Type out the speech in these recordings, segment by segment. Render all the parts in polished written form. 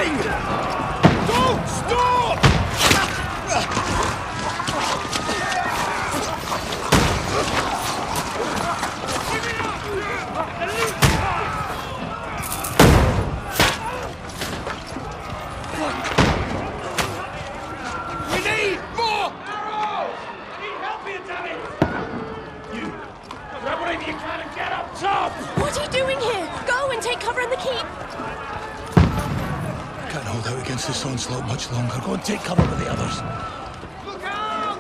moving! Don't stop! We need more arrows! I need help here, damn it! You grab whatever you can and get up top! What are you doing here? Go and take cover in the keep. Can't hold out against this onslaught much longer. Go and take cover with the others. Look out!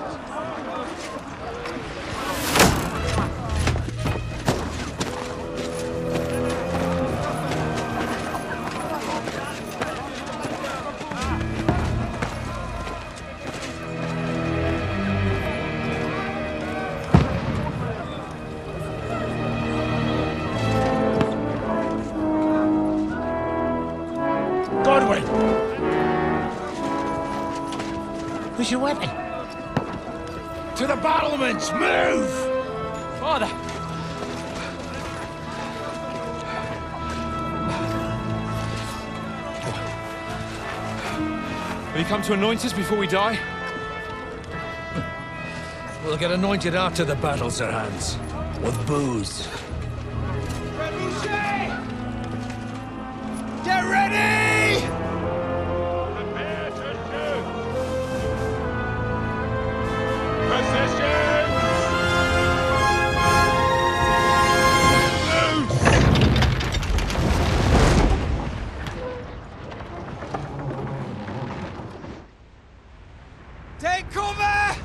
Godwin! Where's your weapon? To the battlements! Move! Father! Will you come to anoint us before we die? We'll get anointed after the battles are hands. With booze. Get ready! Prepare to shoot! Position! Take cover!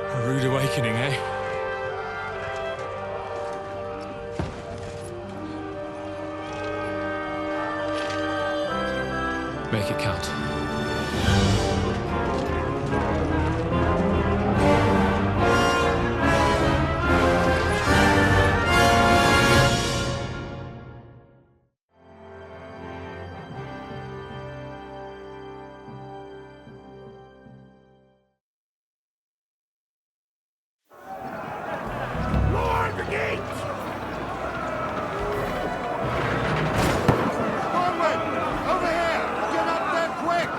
A rude awakening, eh? Make it count. Lower the gates! Conway! Over here! Get up there quick!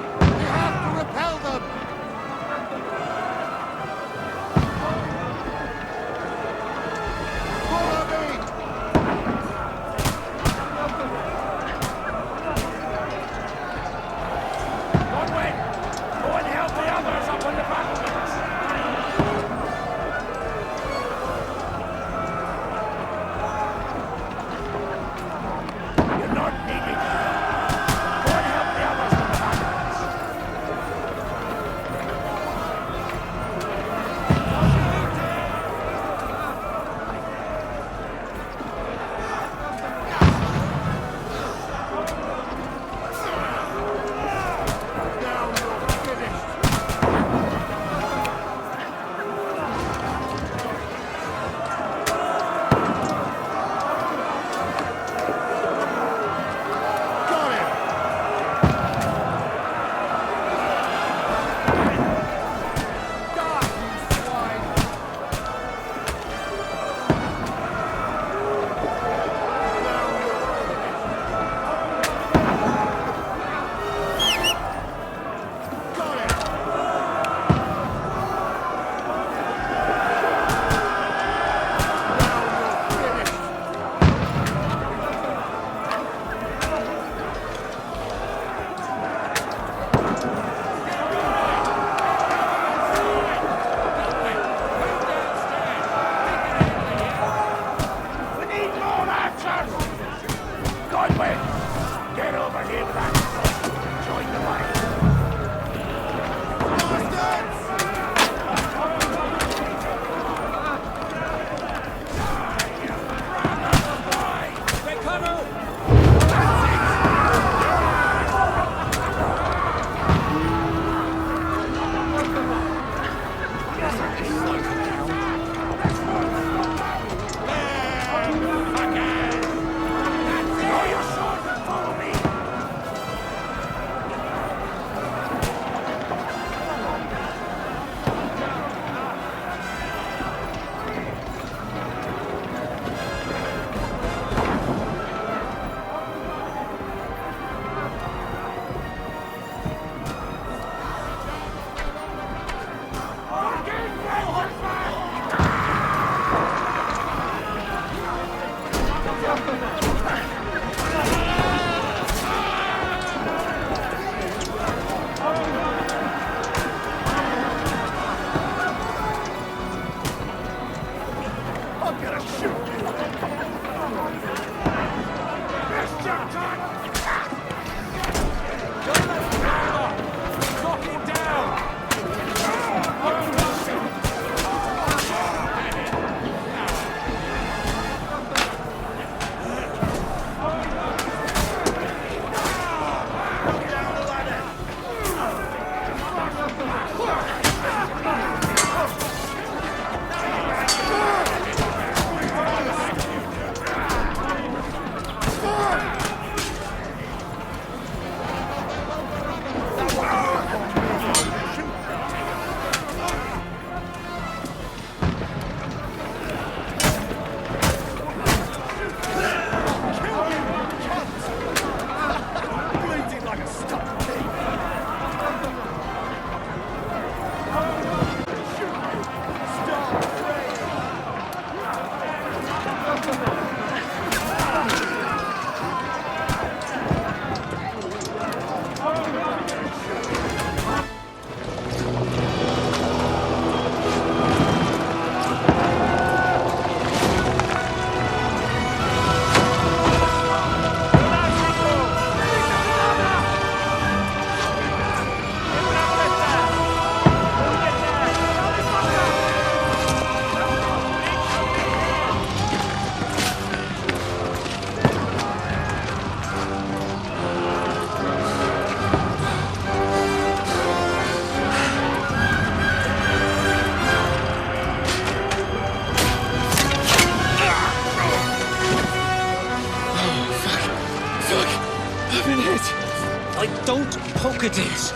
Socrates!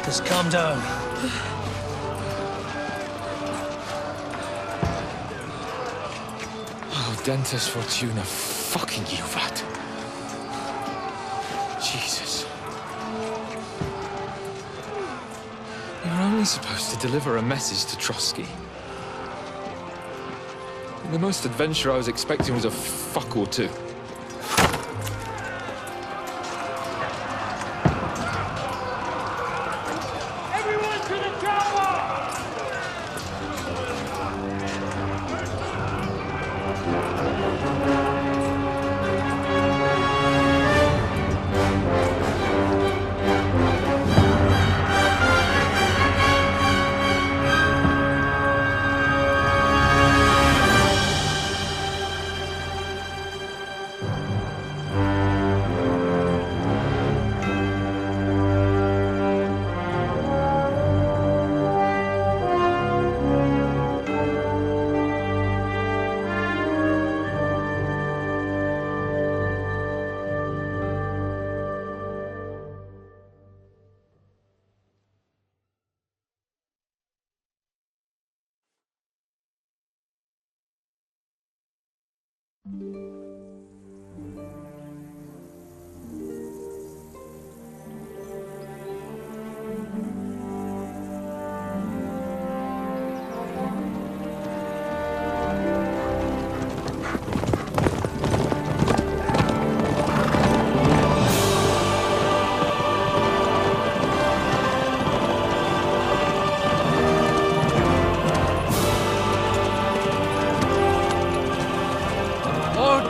Just calm down. Oh, Dentes Fortuna, fucking Juvat. Jesus. You're only supposed to deliver a message to Trotsky. The most adventure I was expecting was a fuck or two. Everyone to the chopper!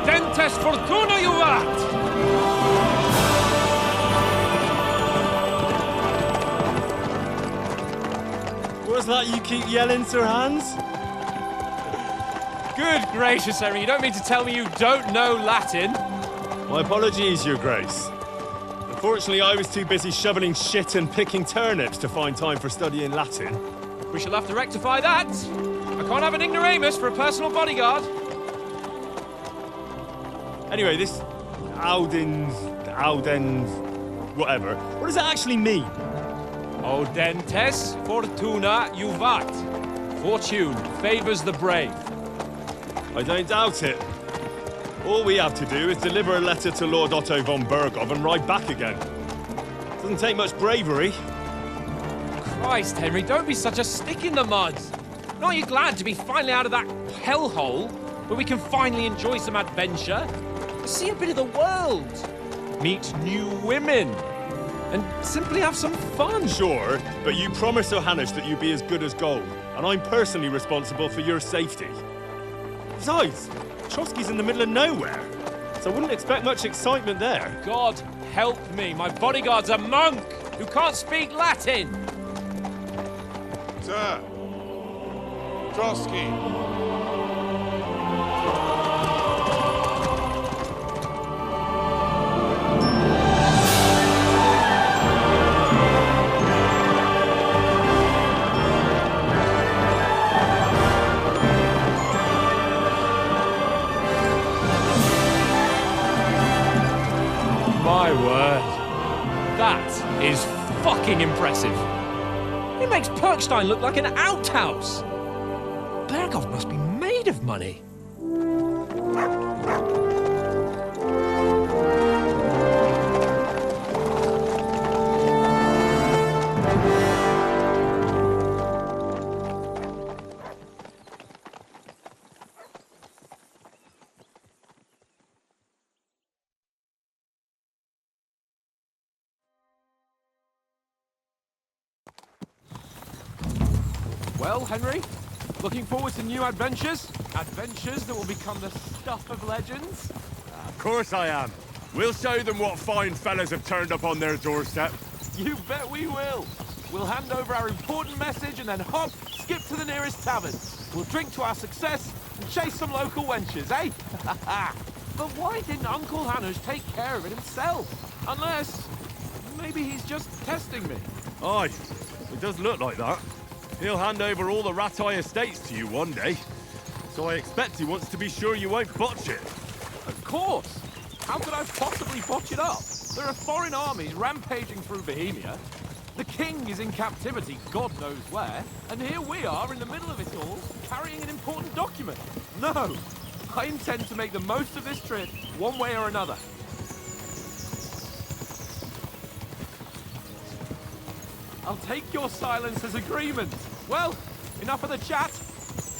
Dentes Fortuna, Juvat! What's that you keep yelling, Sir Hans? Good gracious, Henry, you don't mean to tell me you don't know Latin? My apologies, Your Grace. Unfortunately, I was too busy shoveling shit and picking turnips to find time for studying Latin. We shall have to rectify that. I can't have an ignoramus for a personal bodyguard. Anyway, this Audens, whatever. What does it actually mean? O Dentes Fortuna Juvat. Fortune favors the brave. I don't doubt it. All we have to do is deliver a letter to Lord Otto von Bergov and ride back again. Doesn't take much bravery. Christ, Henry, don't be such a stick in the mud. Aren't you glad to be finally out of that hellhole where we can finally enjoy some adventure? See a bit of the world, meet new women, and simply have some fun. Sure, but you promised Johannes that you'd be as good as gold, and I'm personally responsible for your safety. Besides, Trotsky's in the middle of nowhere, so I wouldn't expect much excitement there. God help me, my bodyguard's a monk who can't speak Latin. Sir! Trotsky! My word. That is fucking impressive. It makes Perkstein look like an outhouse. Bergov must be made of money. Well, Henry, looking forward to new adventures? Adventures that will become the stuff of legends? Of course I am. We'll show them what fine fellas have turned up on their doorstep. You bet we will. We'll hand over our important message and then hop, skip to the nearest tavern. We'll drink to our success and chase some local wenches, eh? But why didn't Uncle Hanush take care of it himself? Unless, maybe he's just testing me. Aye, it does look like that. He'll hand over all the Ratai estates to you one day. So I expect he wants to be sure you won't botch it. Of course. How could I possibly botch it up? There are foreign armies rampaging through Bohemia. The king is in captivity, God knows where, and here we are in the middle of it all, carrying an important document. No, I intend to make the most of this trip, one way or another. I'll take your silence as agreement. Well, enough of the chat.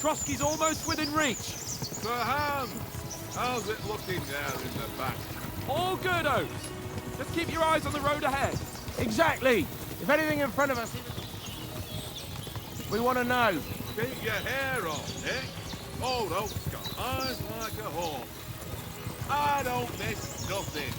Trotsky's almost within reach. Sir Hans, how's it looking there in the back? All good, Oates. Just keep your eyes on the road ahead. Exactly. If anything in front of us, we want to know. Keep your hair on, Nick. Old Oak's got eyes like a hawk. I don't miss nothing.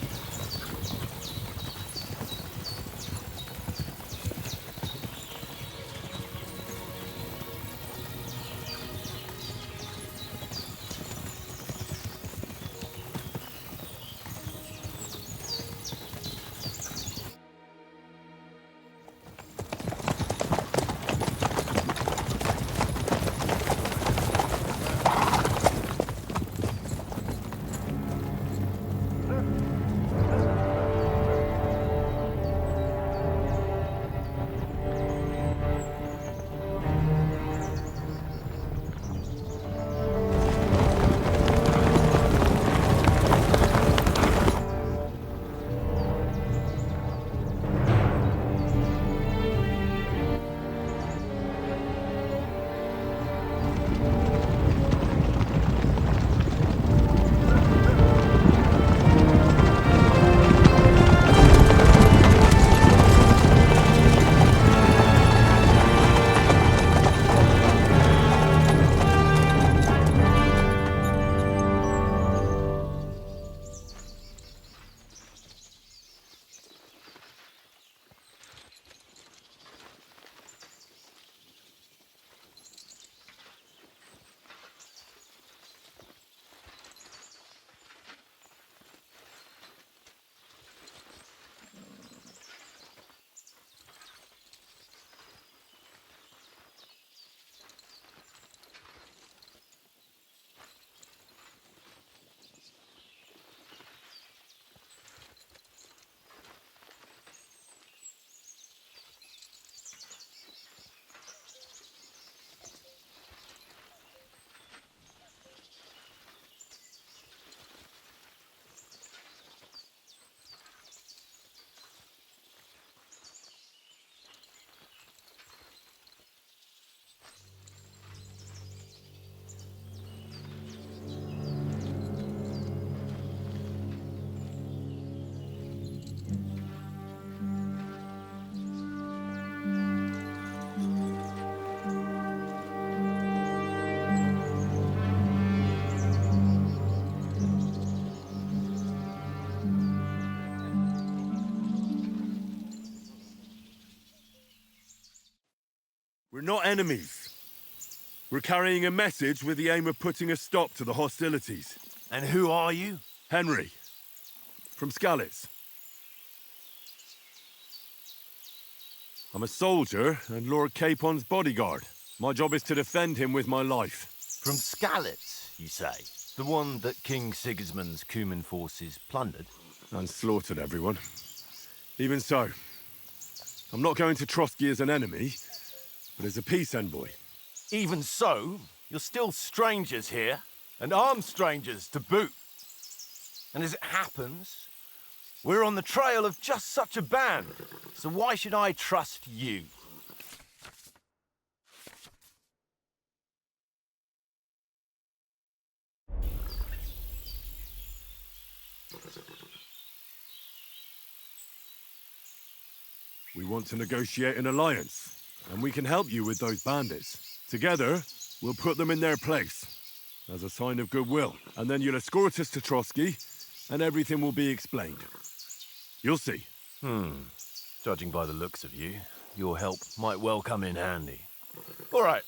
We're not enemies. We're carrying a message with the aim of putting a stop to the hostilities. And who are you? Henry, from Skalitz. I'm a soldier and Lord Capon's bodyguard. My job is to defend him with my life. From Skalitz, you say? The one that King Sigismund's Cuman forces plundered? And slaughtered everyone. Even so, I'm not going to Trotsky as an enemy, but as a peace envoy. Even so, you're still strangers here, and armed strangers to boot. And as it happens, we're on the trail of just such a band, so why should I trust you? We want to negotiate an alliance, and we can help you with those bandits. Together, we'll put them in their place, as a sign of goodwill. And then you'll escort us to Trotsky, and everything will be explained. You'll see. Judging by the looks of you, your help might well come in handy. All right.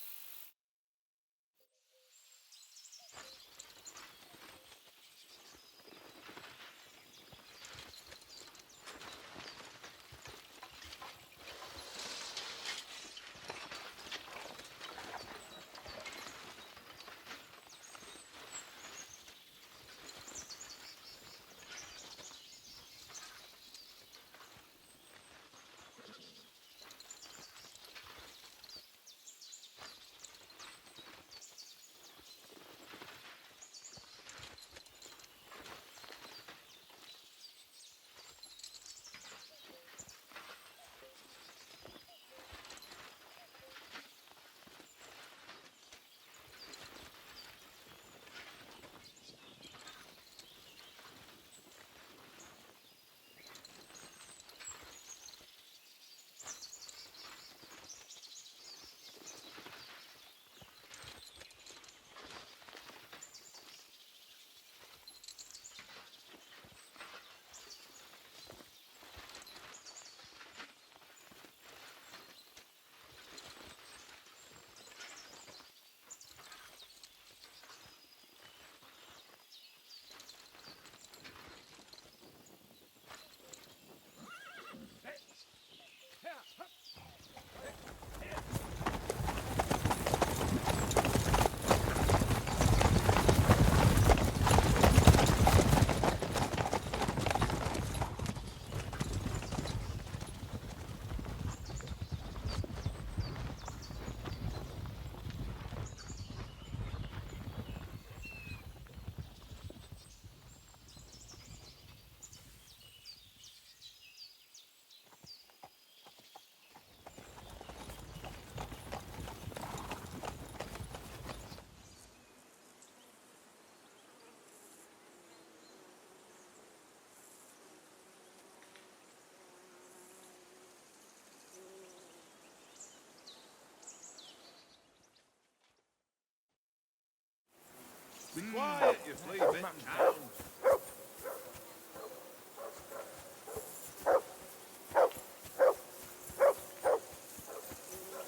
Be quiet, you flea-bitten hound.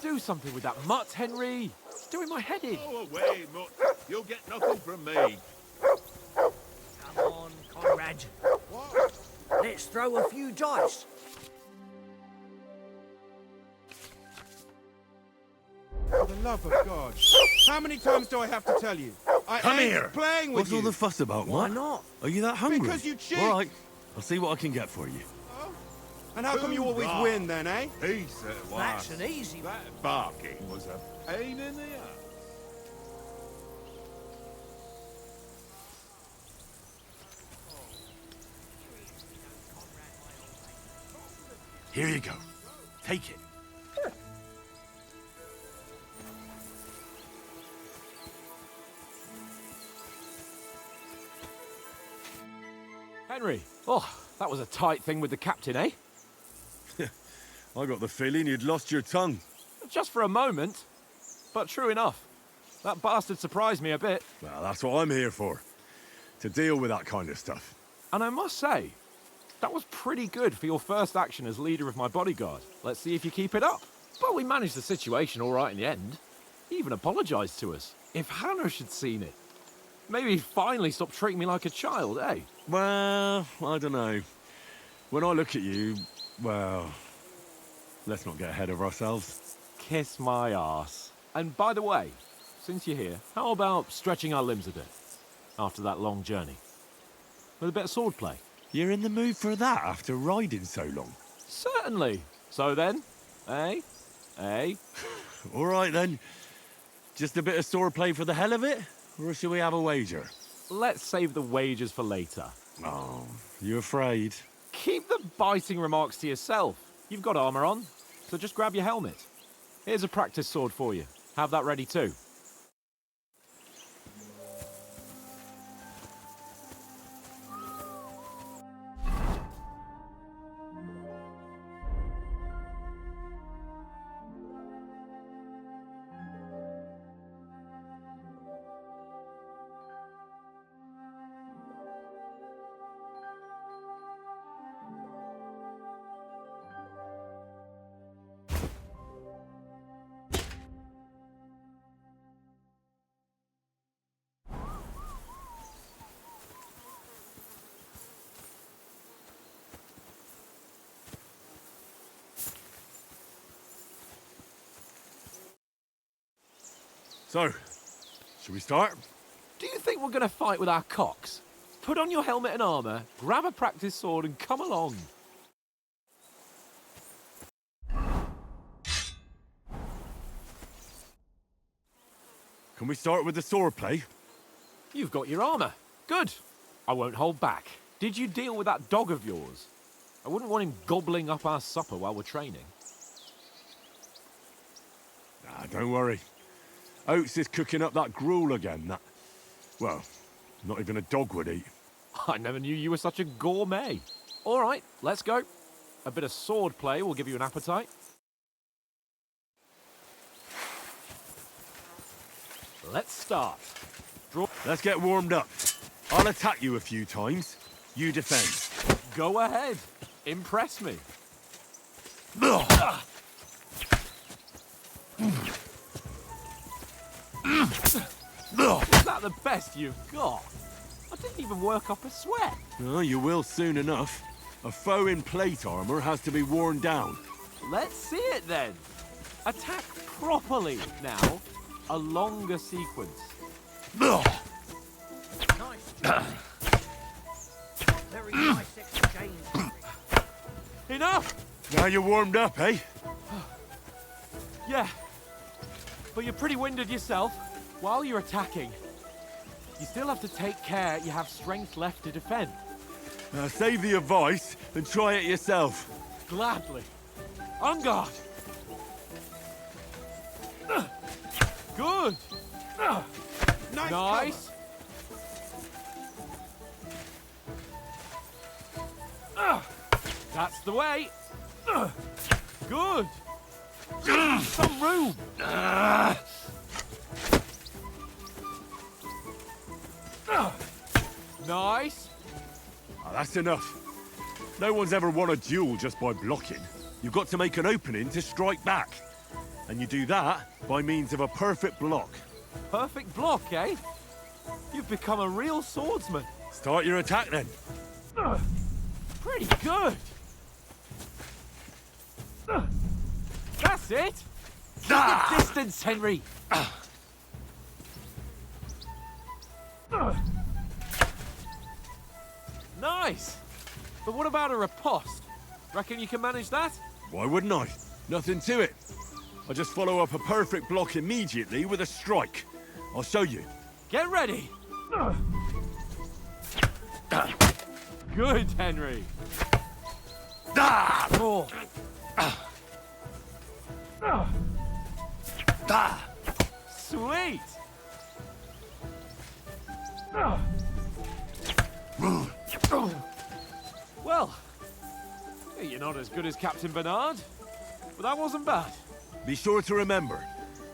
Do something with that mutt, Henry. It's doing my head in. Go away, mutt. You'll get nothing from me. Come on, Conrad. What? Let's throw a few dice. For the love of God. How many times do I have to tell you? I Come ain't here. playing with What's you. all the fuss about, Why Mutt? not? Are you that hungry? Because you cheat. All right, I'll see what I can get for you. And how come you always Hoorah. win then, eh? Peace at That's last. an easy one. That barking was a pain in the ass. Here you go. Take it. Henry, oh, that was a tight thing with the captain, eh? I got the feeling you'd lost your tongue. Just for a moment. But true enough. That bastard surprised me a bit. Well, that's what I'm here for. To deal with that kind of stuff. And I must say, that was pretty good for your first action as leader of my bodyguard. Let's see if you keep it up. But we managed the situation all right in the end. He even apologized to us. If Hanush had seen it, maybe he'd finally stop treating me like a child, eh? Well, I don't know. When I look at you, well, let's not get ahead of ourselves. Kiss my arse. And by the way, since you're here, how about stretching our limbs a bit after that long journey? With a bit of swordplay? You're in the mood for that after riding so long? Certainly. So then, eh? Eh? All right then. Just a bit of swordplay for the hell of it? Or shall we have a wager? Let's save the wagers for later. Oh, you afraid? Keep the biting remarks to yourself. You've got armor on, so just grab your helmet. Here's a practice sword for you. Have that ready too. So, should we start? Do you think we're going to fight with our cocks? Put on your helmet and armor, grab a practice sword and come along. Can we start with the swordplay? You've got your armor. Good. I won't hold back. Did you deal with that dog of yours? I wouldn't want him gobbling up our supper while we're training. Ah, don't worry. Oates is cooking up that gruel again, that... Well, not even a dog would eat. I never knew you were such a gourmet. All right, let's go. A bit of sword play will give you an appetite. Let's start. Draw. Let's get warmed up. I'll attack you a few times. You defend. Go ahead. Impress me. Is that the best you've got? I didn't even work up a sweat. Oh, you will soon enough. A foe in plate armor has to be worn down. Let's see it then. Attack properly now. A longer sequence. Nice. Very nice exchange. Enough! Now you're warmed up, eh? Yeah. But you're pretty winded yourself. While you're attacking, you still have to take care you have strength left to defend. Now save the advice and try it yourself. Gladly. On guard. Good. Nice. That's the way. Good. Some room. Nice. Ah, that's enough. No one's ever won a duel just by blocking. You've got to make an opening to strike back. And you do that by means of a perfect block. Perfect block, eh? You've become a real swordsman. Start your attack then. Pretty good. That's it. Keep the distance, Henry. Nice. But what about a riposte? Reckon you can manage that? Why wouldn't I? Nothing to it. I just follow up a perfect block immediately with a strike. I'll show you. Get ready. Good, Henry. Oh. Sweet. Well, you're not as good as Captain Bernard, but that wasn't bad. Be sure to remember,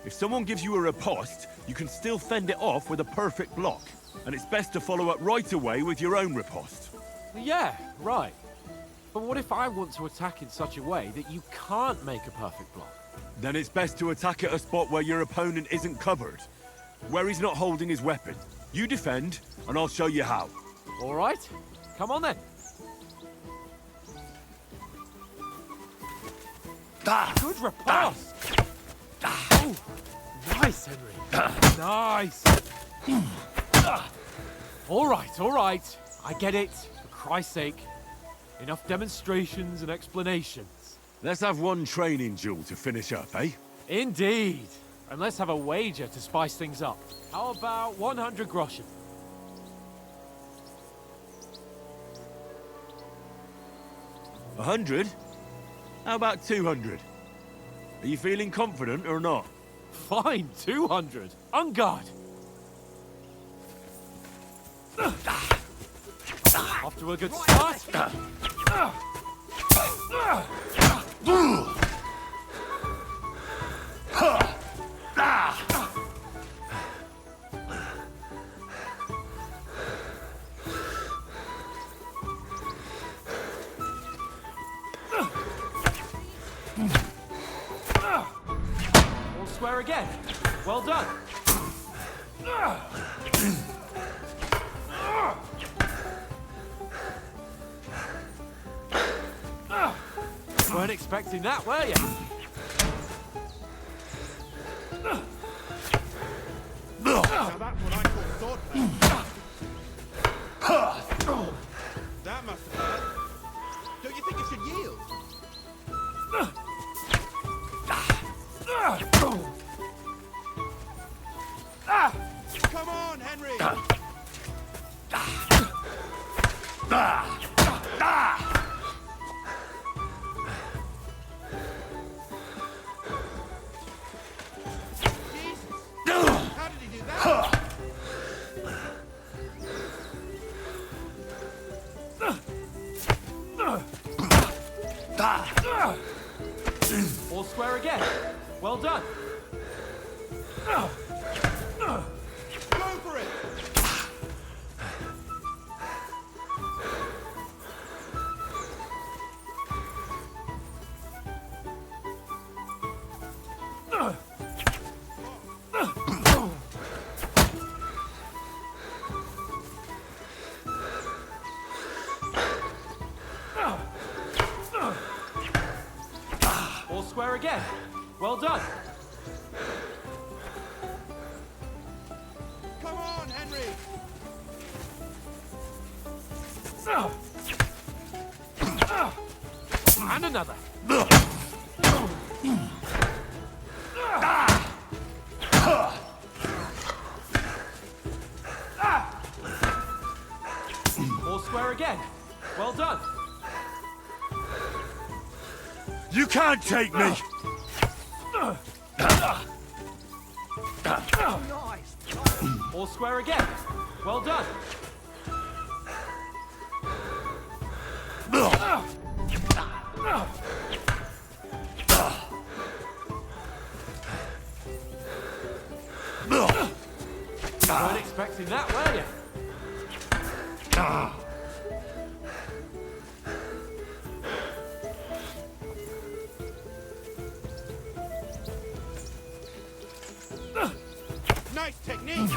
if someone gives you a riposte, you can still fend it off with a perfect block. And it's best to follow up right away with your own riposte. Yeah, right. But what if I want to attack in such a way that you can't make a perfect block? Then it's best to attack at a spot where your opponent isn't covered, where he's not holding his weapon. You defend, and I'll show you how. All right, come on then. Good riposte. Oh, nice, Henry. Nice. All right. I get it, for Christ's sake. Enough demonstrations and explanations. Let's have one training duel to finish up, eh? Indeed. And let's have a wager to spice things up. How about 100 groschen? 100? How about 200? Are you feeling confident or not? Fine, 200. On guard. Off to a good start. All square again. Well done. Weren't expecting that, were you? Now that's what I call swordplay. That must have hurt. Don't you think it should yield? Come on, Henry! Jesus! How did he do that? All square again. Well done. Go for it! All square again. Well done. Come on, Henry! And another. All square again. Well done. You can't take me! Nice. All square again. Well done. Weren't expecting that, were you? Nice technique!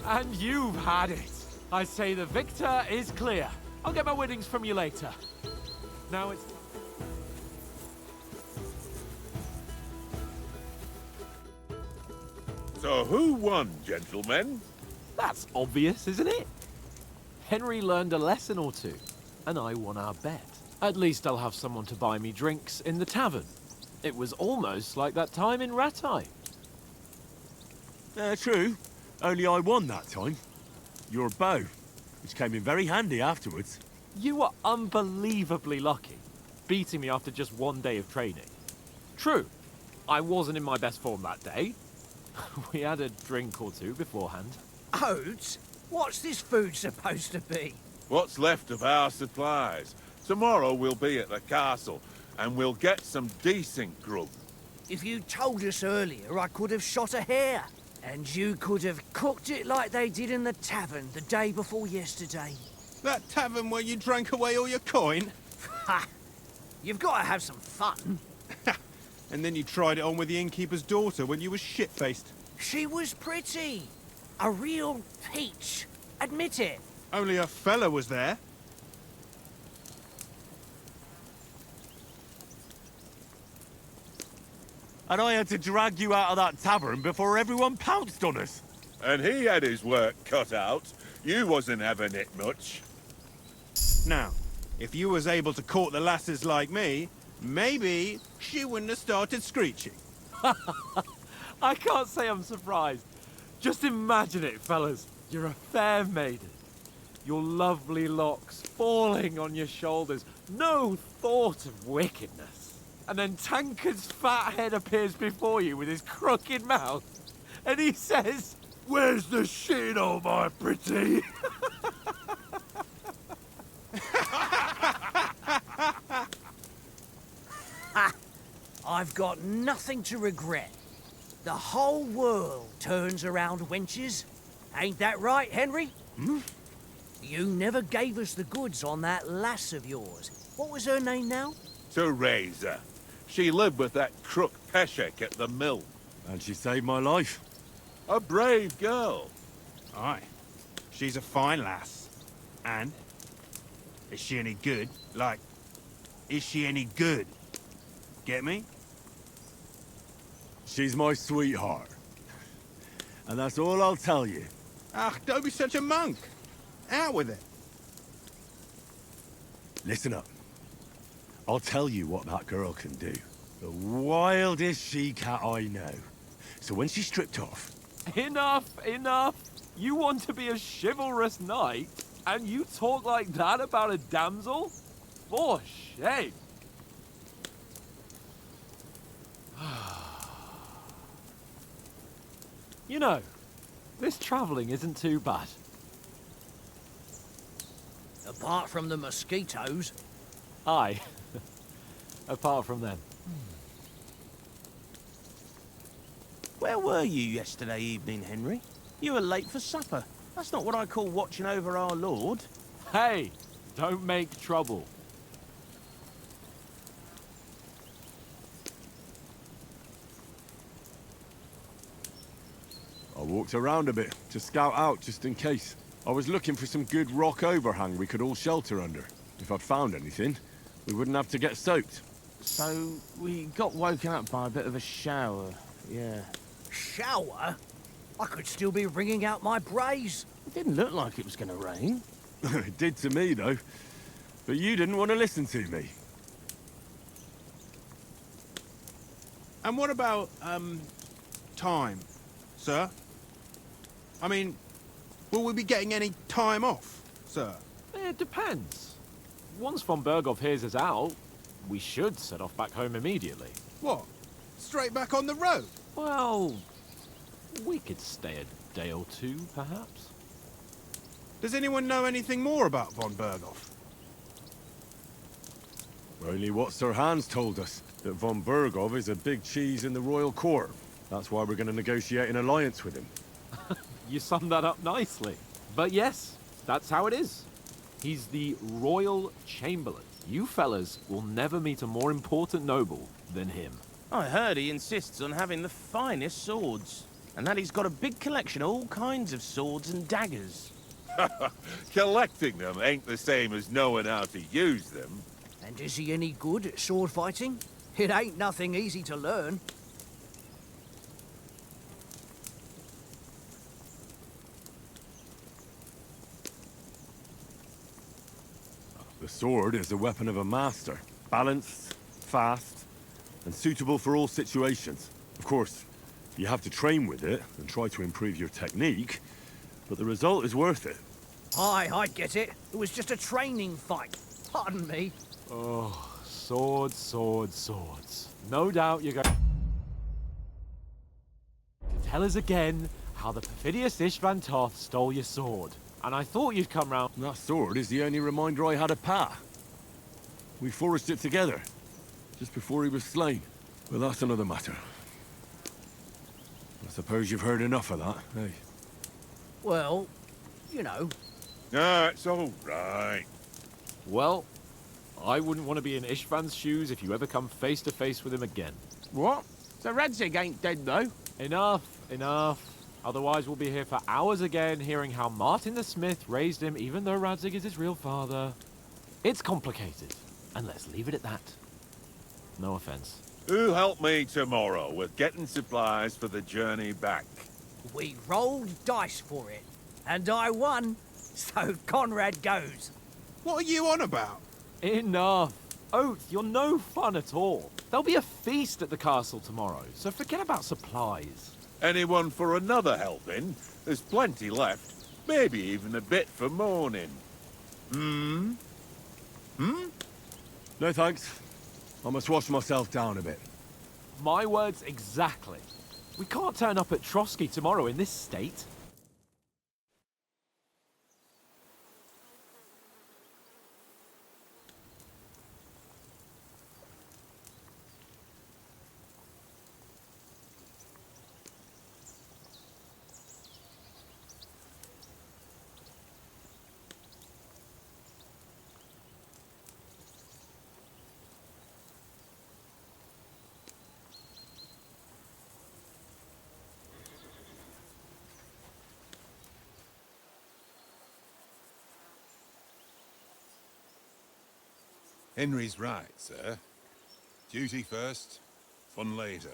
And you've had it. I say the victor is clear. I'll get my winnings from you later. Now it's... So who won, gentlemen? That's obvious, isn't it? Henry learned a lesson or two, and I won our bet. At least I'll have someone to buy me drinks in the tavern. It was almost like that time in Rattay. True. Only I won that time. Your bow, which came in very handy afterwards. You were unbelievably lucky, beating me after just one day of training. True, I wasn't in my best form that day. We had a drink or two beforehand. Oates? What's this food supposed to be? What's left of our supplies. Tomorrow we'll be at the castle, and we'll get some decent grub. If you told us earlier, I could have shot a hare. And you could have cooked it like they did in the tavern the day before yesterday. That tavern where you drank away all your coin? Ha! You've got to have some fun. And then you tried it on with the innkeeper's daughter when you were shit-faced. She was pretty. A real peach. Admit it. Only a fella was there. And I had to drag you out of that tavern before everyone pounced on us. And he had his work cut out. You wasn't having it much. Now, if you was able to court the lasses like me, maybe she wouldn't have started screeching. I can't say I'm surprised. Just imagine it, fellas. You're a fair maiden. Your lovely locks falling on your shoulders. No thought of wickedness. And then Tankard's fat head appears before you with his crooked mouth. And he says, "Where's the shit, oh my pretty?" I've got nothing to regret. The whole world turns around wenches. Ain't that right, Henry? Hmm? You never gave us the goods on that lass of yours. What was her name now? Teresa. She lived with that crook Peshek at the mill. And she saved my life. A brave girl. Aye. She's a fine lass. And? Is she any good? Like, is she any good? Get me? She's my sweetheart. And that's all I'll tell you. Ah, don't be such a monk. Out with it. Listen up. I'll tell you what that girl can do. The wildest she-cat I know. So when she's stripped off... Enough, enough. You want to be a chivalrous knight, and you talk like that about a damsel? For shame. You know, this travelling isn't too bad. Apart from the mosquitoes. Aye. Apart from them. Where were you yesterday evening, Henry? You were late for supper. That's not what I call watching over our lord. Hey, don't make trouble. I walked around a bit to scout out just in case. I was looking for some good rock overhang we could all shelter under. If I'd found anything, we wouldn't have to get soaked. So, we got woken up by a bit of a shower, yeah. Shower? I could still be wringing out my brace. It didn't look like it was going to rain. It did to me, though. But you didn't want to listen to me. And what about, time, sir? I mean, will we be getting any time off, sir? It depends. Once von Berghoff hears us out, we should set off back home immediately. What? Straight back on the road? Well, we could stay a day or two, perhaps. Does anyone know anything more about von Berghoff? Only what Sir Hans told us, that von Berghoff is a big cheese in the royal court. That's why we're going to negotiate an alliance with him. You summed that up nicely. But yes, that's how it is. He's the Royal Chamberlain. You fellas will never meet a more important noble than him. I heard he insists on having the finest swords, and that he's got a big collection of all kinds of swords and daggers. Collecting them ain't the same as knowing how to use them. And is he any good at sword fighting? It ain't nothing easy to learn. The sword is the weapon of a master. Balanced, fast, and suitable for all situations. Of course, you have to train with it and try to improve your technique, but the result is worth it. Aye, I get it. It was just a training fight. Pardon me. Oh, swords, swords, swords. No doubt you're going to tell us again how the perfidious Ishvan Toth stole your sword. And I thought you'd come round. That sword is the only reminder I had of Pa. We forged it together, just before he was slain. But that's another matter. I suppose you've heard enough of that, eh? Well, you know. No, it's all right. Well, I wouldn't want to be in Ishvan's shoes if you ever come face to face with him again. What? So Radzig ain't dead, though? Enough, enough. Otherwise we'll be here for hours again hearing how Martin the Smith raised him even though Radzig is his real father. It's complicated, and let's leave it at that. No offense. Who'll help me tomorrow with getting supplies for the journey back? We rolled dice for it, and I won, so Conrad goes. What are you on about? Enough. Oath, you're no fun at all. There'll be a feast at the castle tomorrow, so forget about supplies. Anyone for another helping? There's plenty left. Maybe even a bit for morning. Hmm? No thanks. I must wash myself down a bit. My words exactly. We can't turn up at Trotsky tomorrow in this state. Henry's right, sir. Duty first, fun later.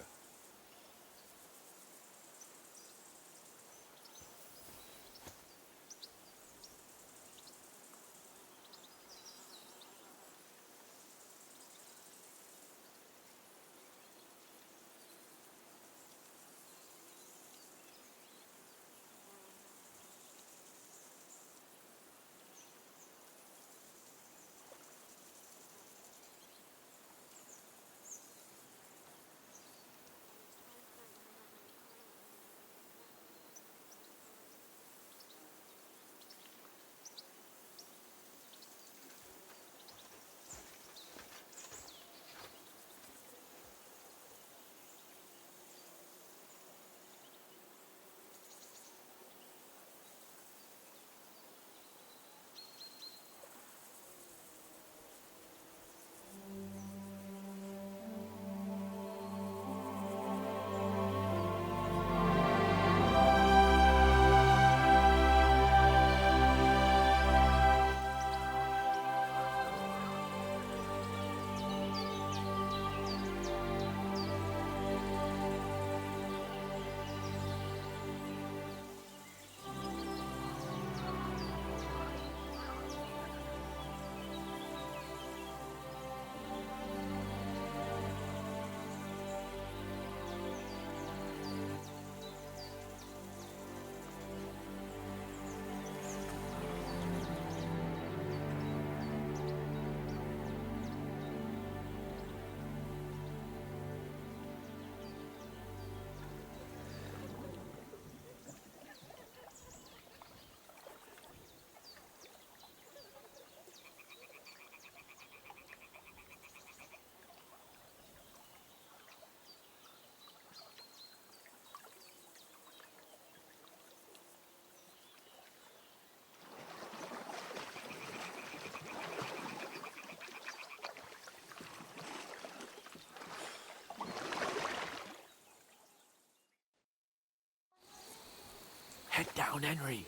Head down, Henry.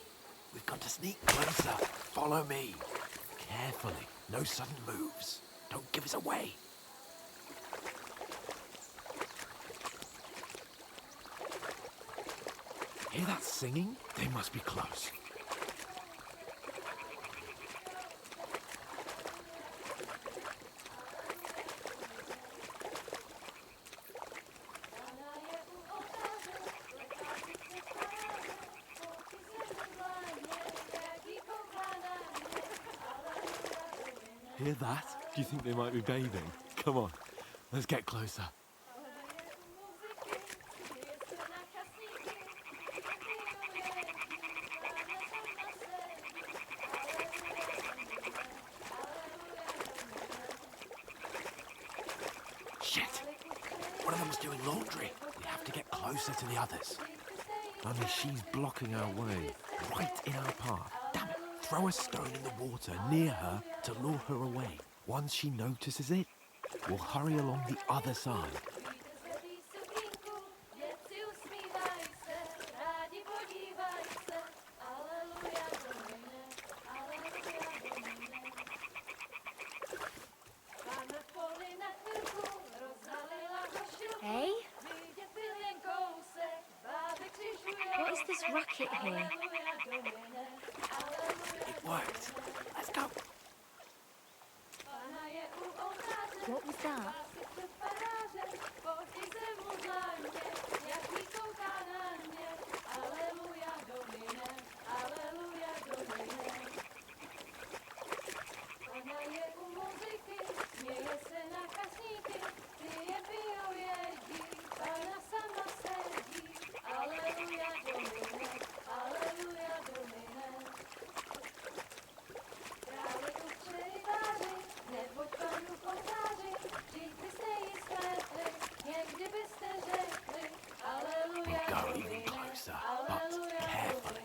We've got to sneak closer. Follow me. Carefully. No sudden moves. Don't give us away. Hear that singing? They must be close. Hear that? Do you think they might be bathing? Come on, let's get closer. Shit! One of them's doing laundry. We have to get closer to the others. Only she's blocking our way, right in our path. Damn it! Throw a stone in the water near her to lure her away. Once she notices it, we'll hurry along the other side. Hey? What is this racket here? It worked. Let's go. What was that? We'll go even closer, but carefully.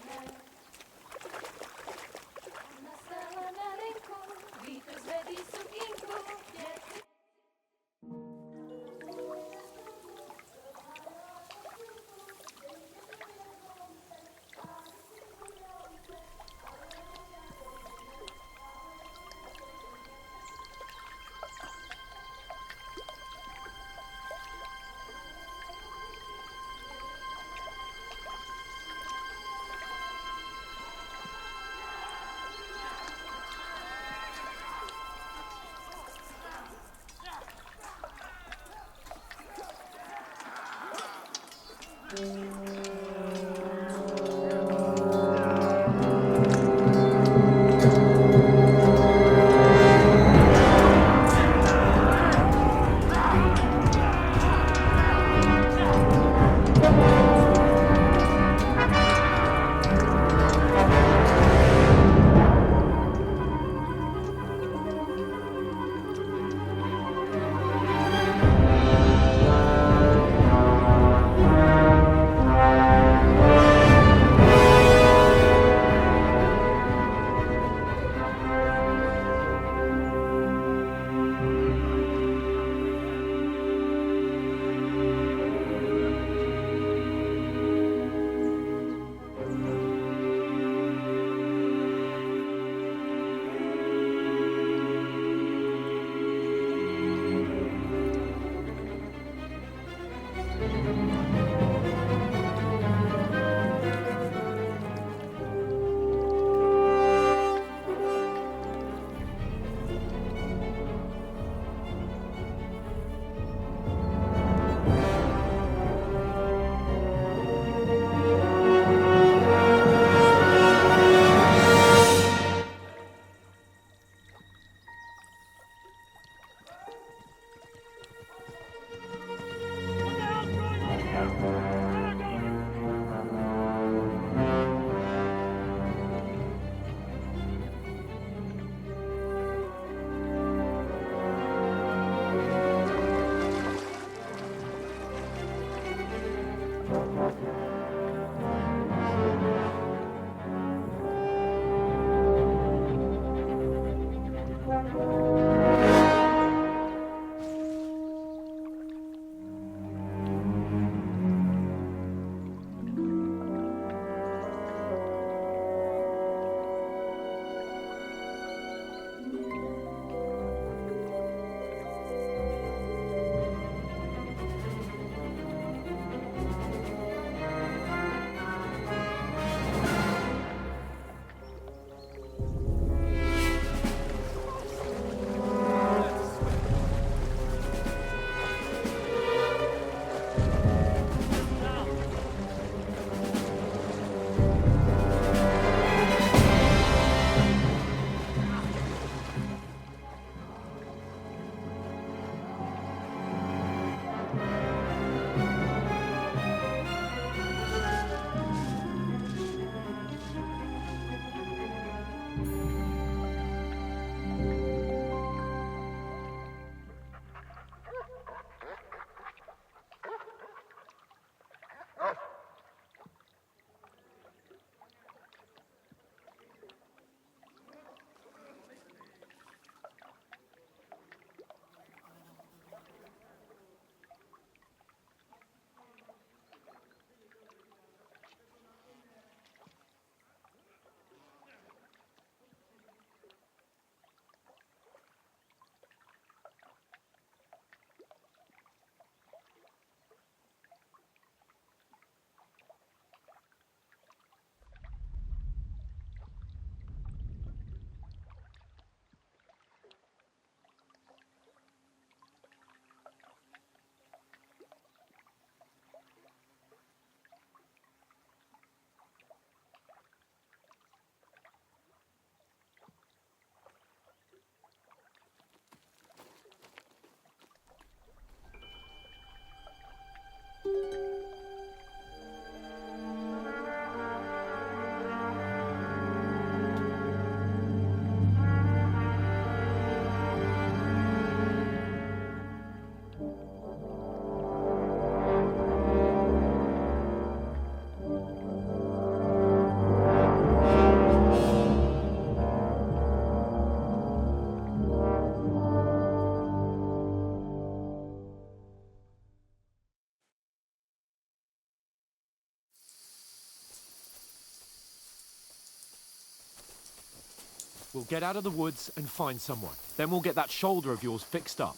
We'll get out of the woods and find someone. Then we'll get that shoulder of yours fixed up.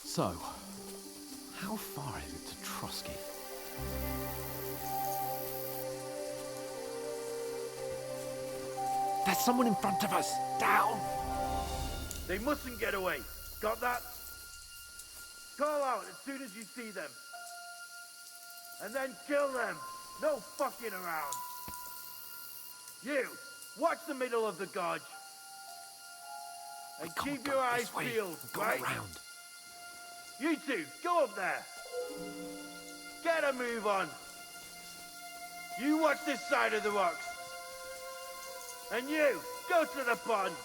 So, how far is it to Trotsky? There's someone in front of us! Down! They mustn't get away. Got that? Call out as soon as you see them. And then kill them. No fucking around. You, watch the middle of the gorge. And keep your eyes peeled, right? Around. You two, go up there. Get a move on. You watch this side of the rocks. And you, go to the pond.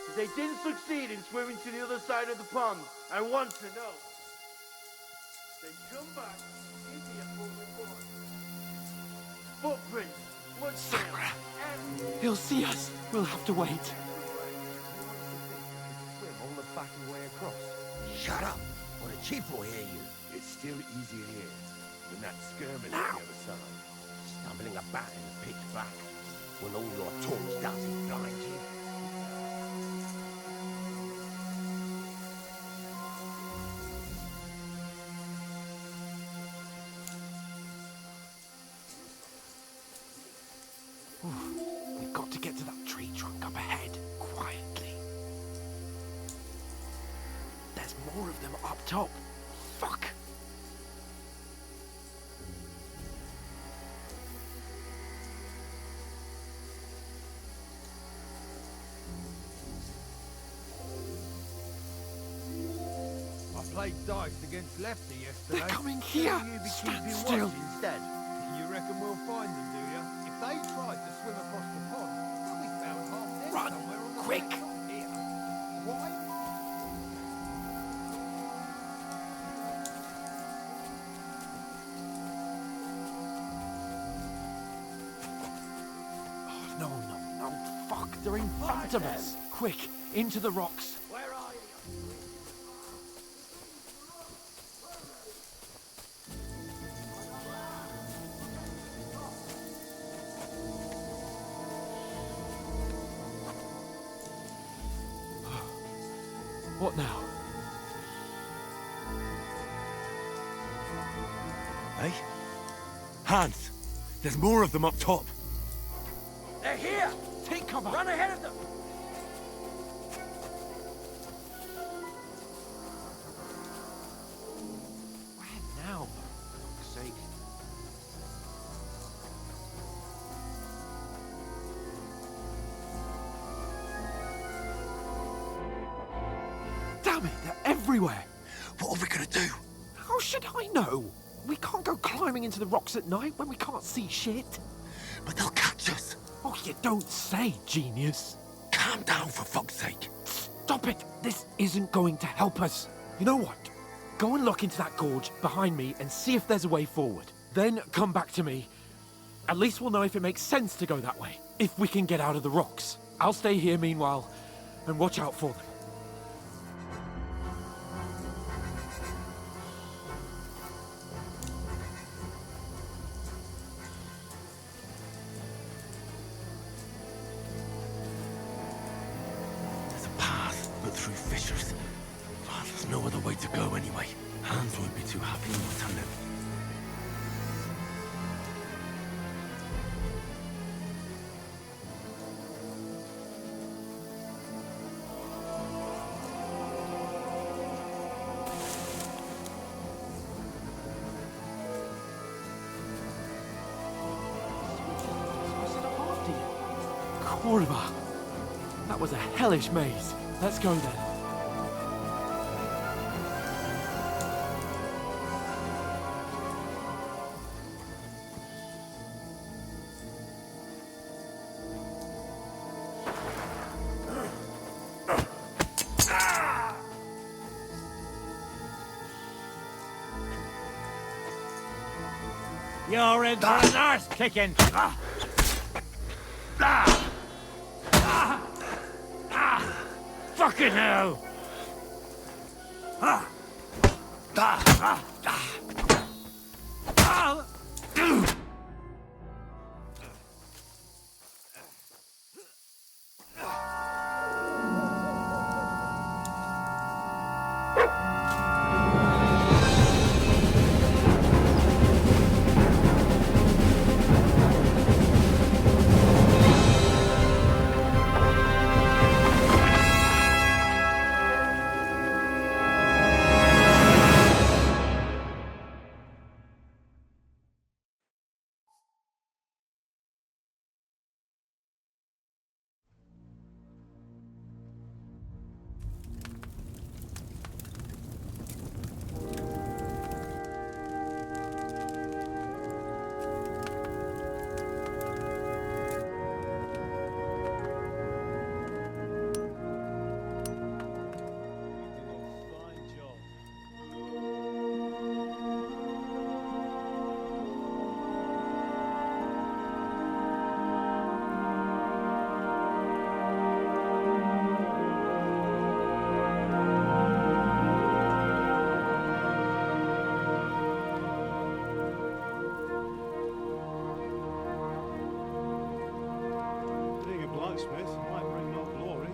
If they didn't succeed in swimming to the other side of the pond, I want to know. Then come back and give me a full report. Footprints, bloodstains, He'll see us. We'll have to wait. swim all the fucking way across. Shut up, or the chief will hear you. It's still easier here than that skirmish on the other side. Stumbling about in the pitch black, when all your torch does is blind you. We've got to get to that tree trunk up ahead, quietly. There's more of them up top. Fuck! I played dice against Lefty yesterday. They're coming here! Stand still! Instead. You reckon we'll find them, do you? If they tried to swim across the pond, they'll be found half dead Run! somewhere on the Quick! top here. Why? Oh, no. Fuck, they're in front of us! Quick, into the rocks. Where are you? What now? Hey? Hans! There's more of them up top! They're here! Take cover! Run ahead of them! Where now, for fuck's sake? Damn it, they're everywhere. What are we gonna do? How should I know? We can't go climbing into the rocks at night when we can't see shit. But they'll catch us. Oh, you don't say, genius. Calm down, for fuck's sake. Stop it. This isn't going to help us. You know what? Go and look into that gorge behind me and see if there's a way forward. Then come back to me. At least we'll know if it makes sense to go that way. If we can get out of the rocks. I'll stay here meanwhile and watch out for them. There's a path, but through fissures. Well, there's no other way to go anyway. Hans won't be too happy in what's happening. Kurva. That was a hellish maze. Let's go then. You're in for an arse kicking. Fucking hell! Blacksmith might bring no glory.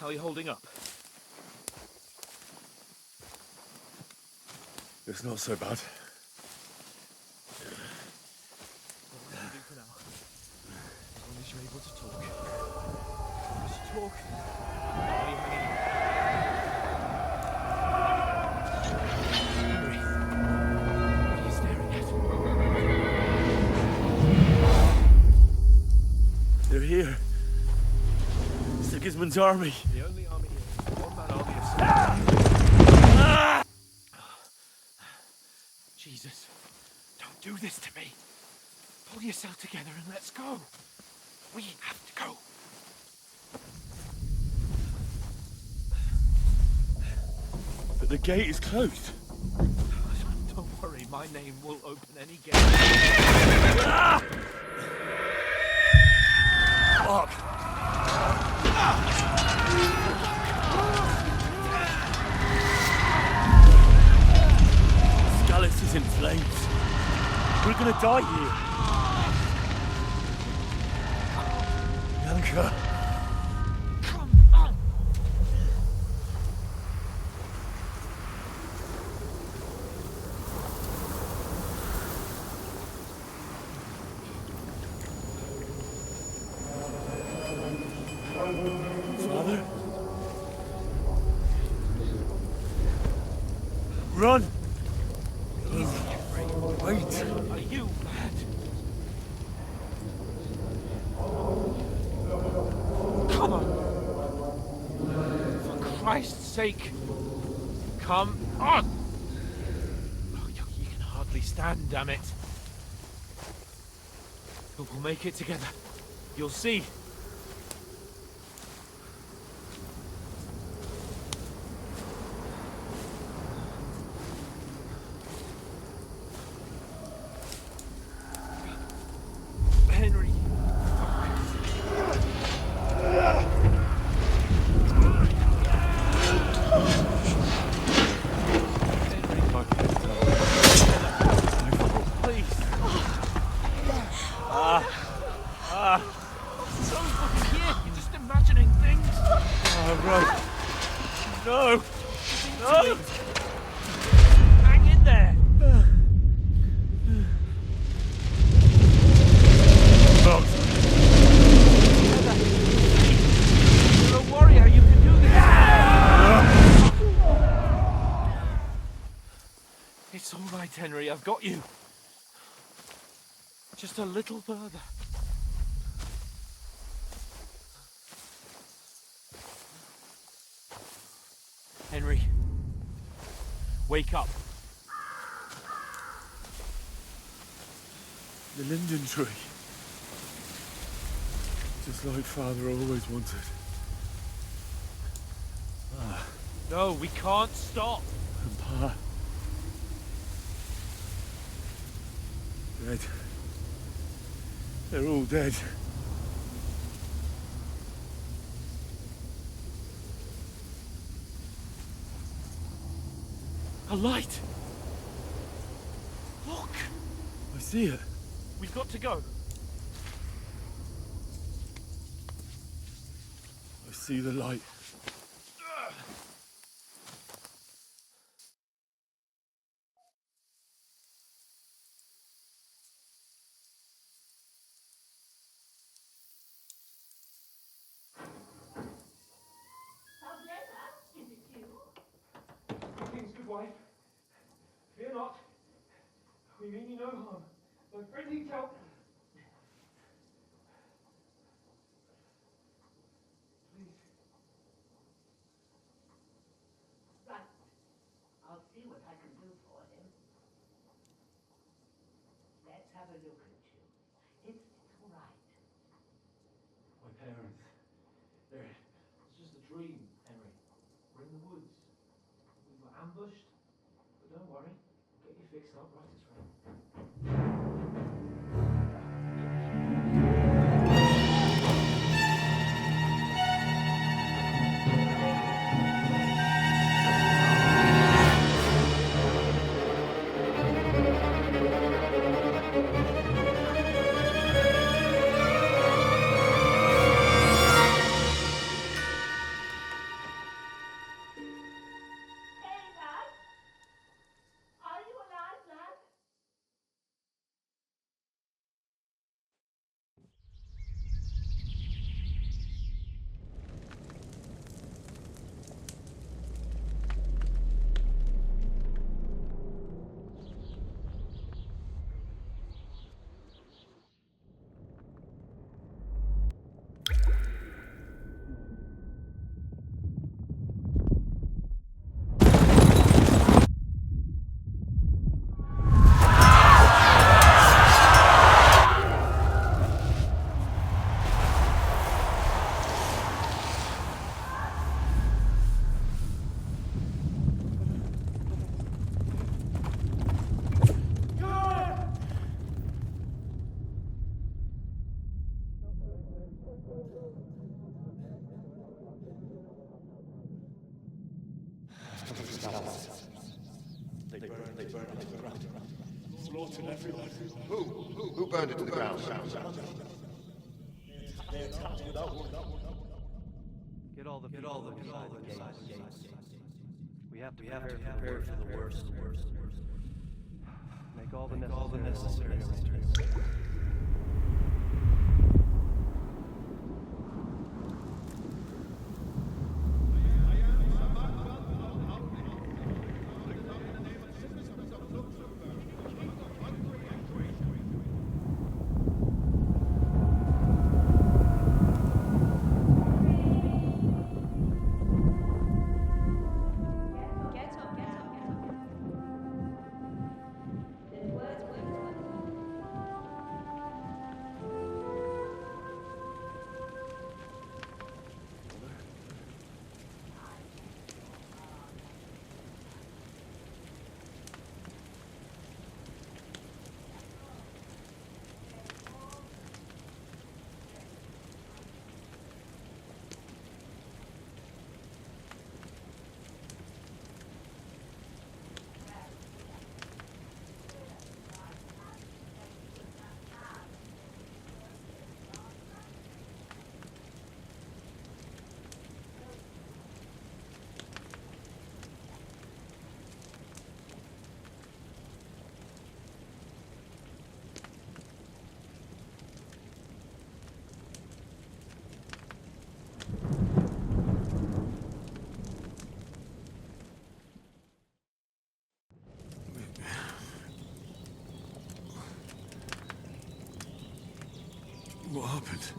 How are you holding up? It's not so bad. What can you do for now? As long as you're able to talk. Just talk. How are you hanging on? Henry, what are you staring at? They're here. Sigismund's army. The only army here. One-man army of Jesus, don't do this to me. Pull yourself together and let's go. We have to go. But the gate is closed. Don't worry, my name will open any gate. Fuck! Skalitz is in flames. We're gonna die here. Yanka. Come on! Father? Run! Wait! Are you mad? Come on! For Christ's sake! Come on! Oh, you can hardly stand, damn it. But we'll make it together. You'll see. Henry. Please. So fucking here. You're just imagining things. Oh, right. No! No! Hang in there. You're a warrior. You can do this. It's all right, Henry. I've got you. Just a little further. Henry, wake up. The linden tree. Just like Father always wanted. No, we can't stop. And Pa. Dead. They're all dead. A light. Look. I see it. We've got to go. I see the light. Greetings, good wife. Fear not. We mean you no harm. My friend needs help. Please. Right. I'll see what I can do for him. Let's have a look at you. It's all right. My parents. It's just a dream, Henry. We're in the woods. We were ambushed. But don't worry. We'll get you fixed up right as rain. slaughtered everyone. Who burned it to the ground? Get all the people inside the gates. We have to prepare for the worst. Make all the necessary arrangements. What happened?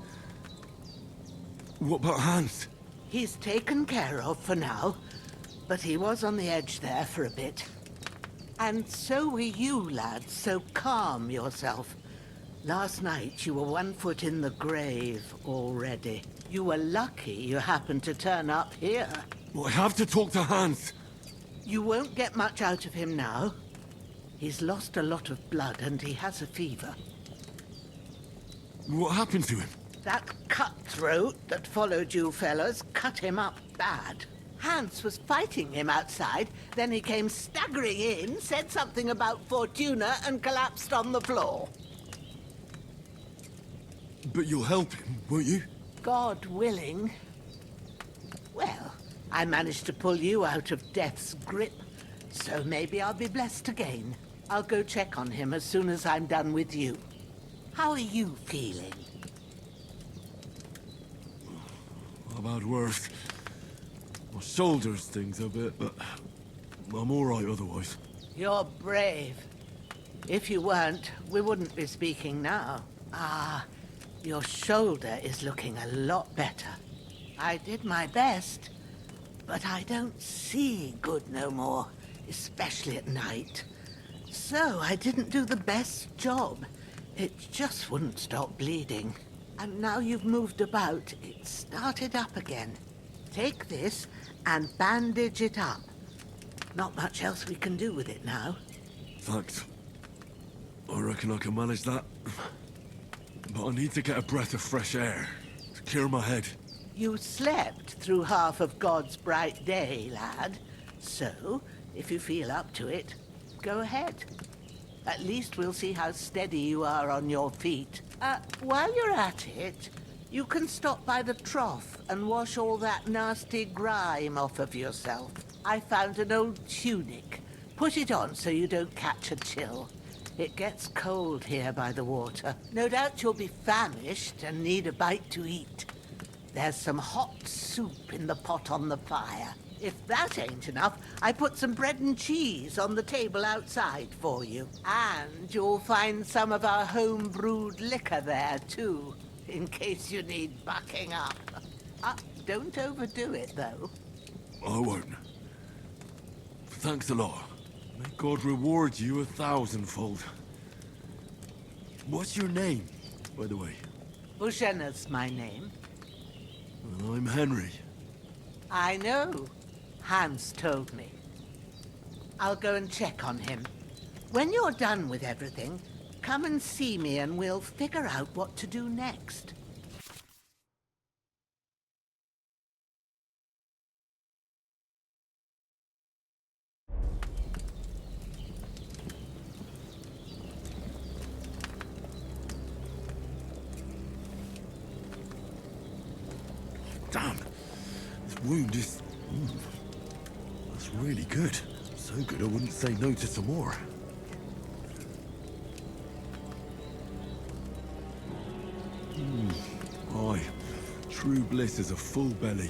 What about Hans? He's taken care of for now, but he was on the edge there for a bit. And so were you, lad, so calm yourself. Last night you were 1 foot in the grave already. You were lucky you happened to turn up here. Well, I have to talk to Hans. You won't get much out of him now. He's lost a lot of blood and he has a fever. What happened to him? That cutthroat that followed you fellas cut him up bad. Hans was fighting him outside, then he came staggering in, said something about Fortuna, and collapsed on the floor. But you'll help him, won't you? God willing. Well, I managed to pull you out of death's grip, so maybe I'll be blessed again. I'll go check on him as soon as I'm done with you. How are you feeling? About worse. My shoulder's things a bit, but I'm all right otherwise. You're brave. If you weren't, we wouldn't be speaking now. Ah, your shoulder is looking a lot better. I did my best, but I don't see good no more, especially at night. So I didn't do the best job. It just wouldn't stop bleeding. And now you've moved about, it started up again. Take this and bandage it up. Not much else we can do with it now. Thanks. I reckon I can manage that. But I need to get a breath of fresh air to clear my head. You slept through half of God's bright day, lad. So, if you feel up to it, go ahead. At least we'll see how steady you are on your feet. While you're at it, you can stop by the trough and wash all that nasty grime off of yourself. I found an old tunic. Put it on so you don't catch a chill. It gets cold here by the water. No doubt you'll be famished and need a bite to eat. There's some hot soup in the pot on the fire. If that ain't enough, I put some bread and cheese on the table outside for you. And you'll find some of our home-brewed liquor there, too, in case you need bucking up. Don't overdo it, though. I won't. Thanks a lot. May God reward you 1,000-fold. What's your name, by the way? Bushenna's my name. Well, I'm Henry. I know. Hans told me. I'll go and check on him. When you're done with everything, come and see me and we'll figure out what to do next. Damn. This wound is... that's really good. So good I wouldn't say no to some more. Aye. True bliss is a full belly.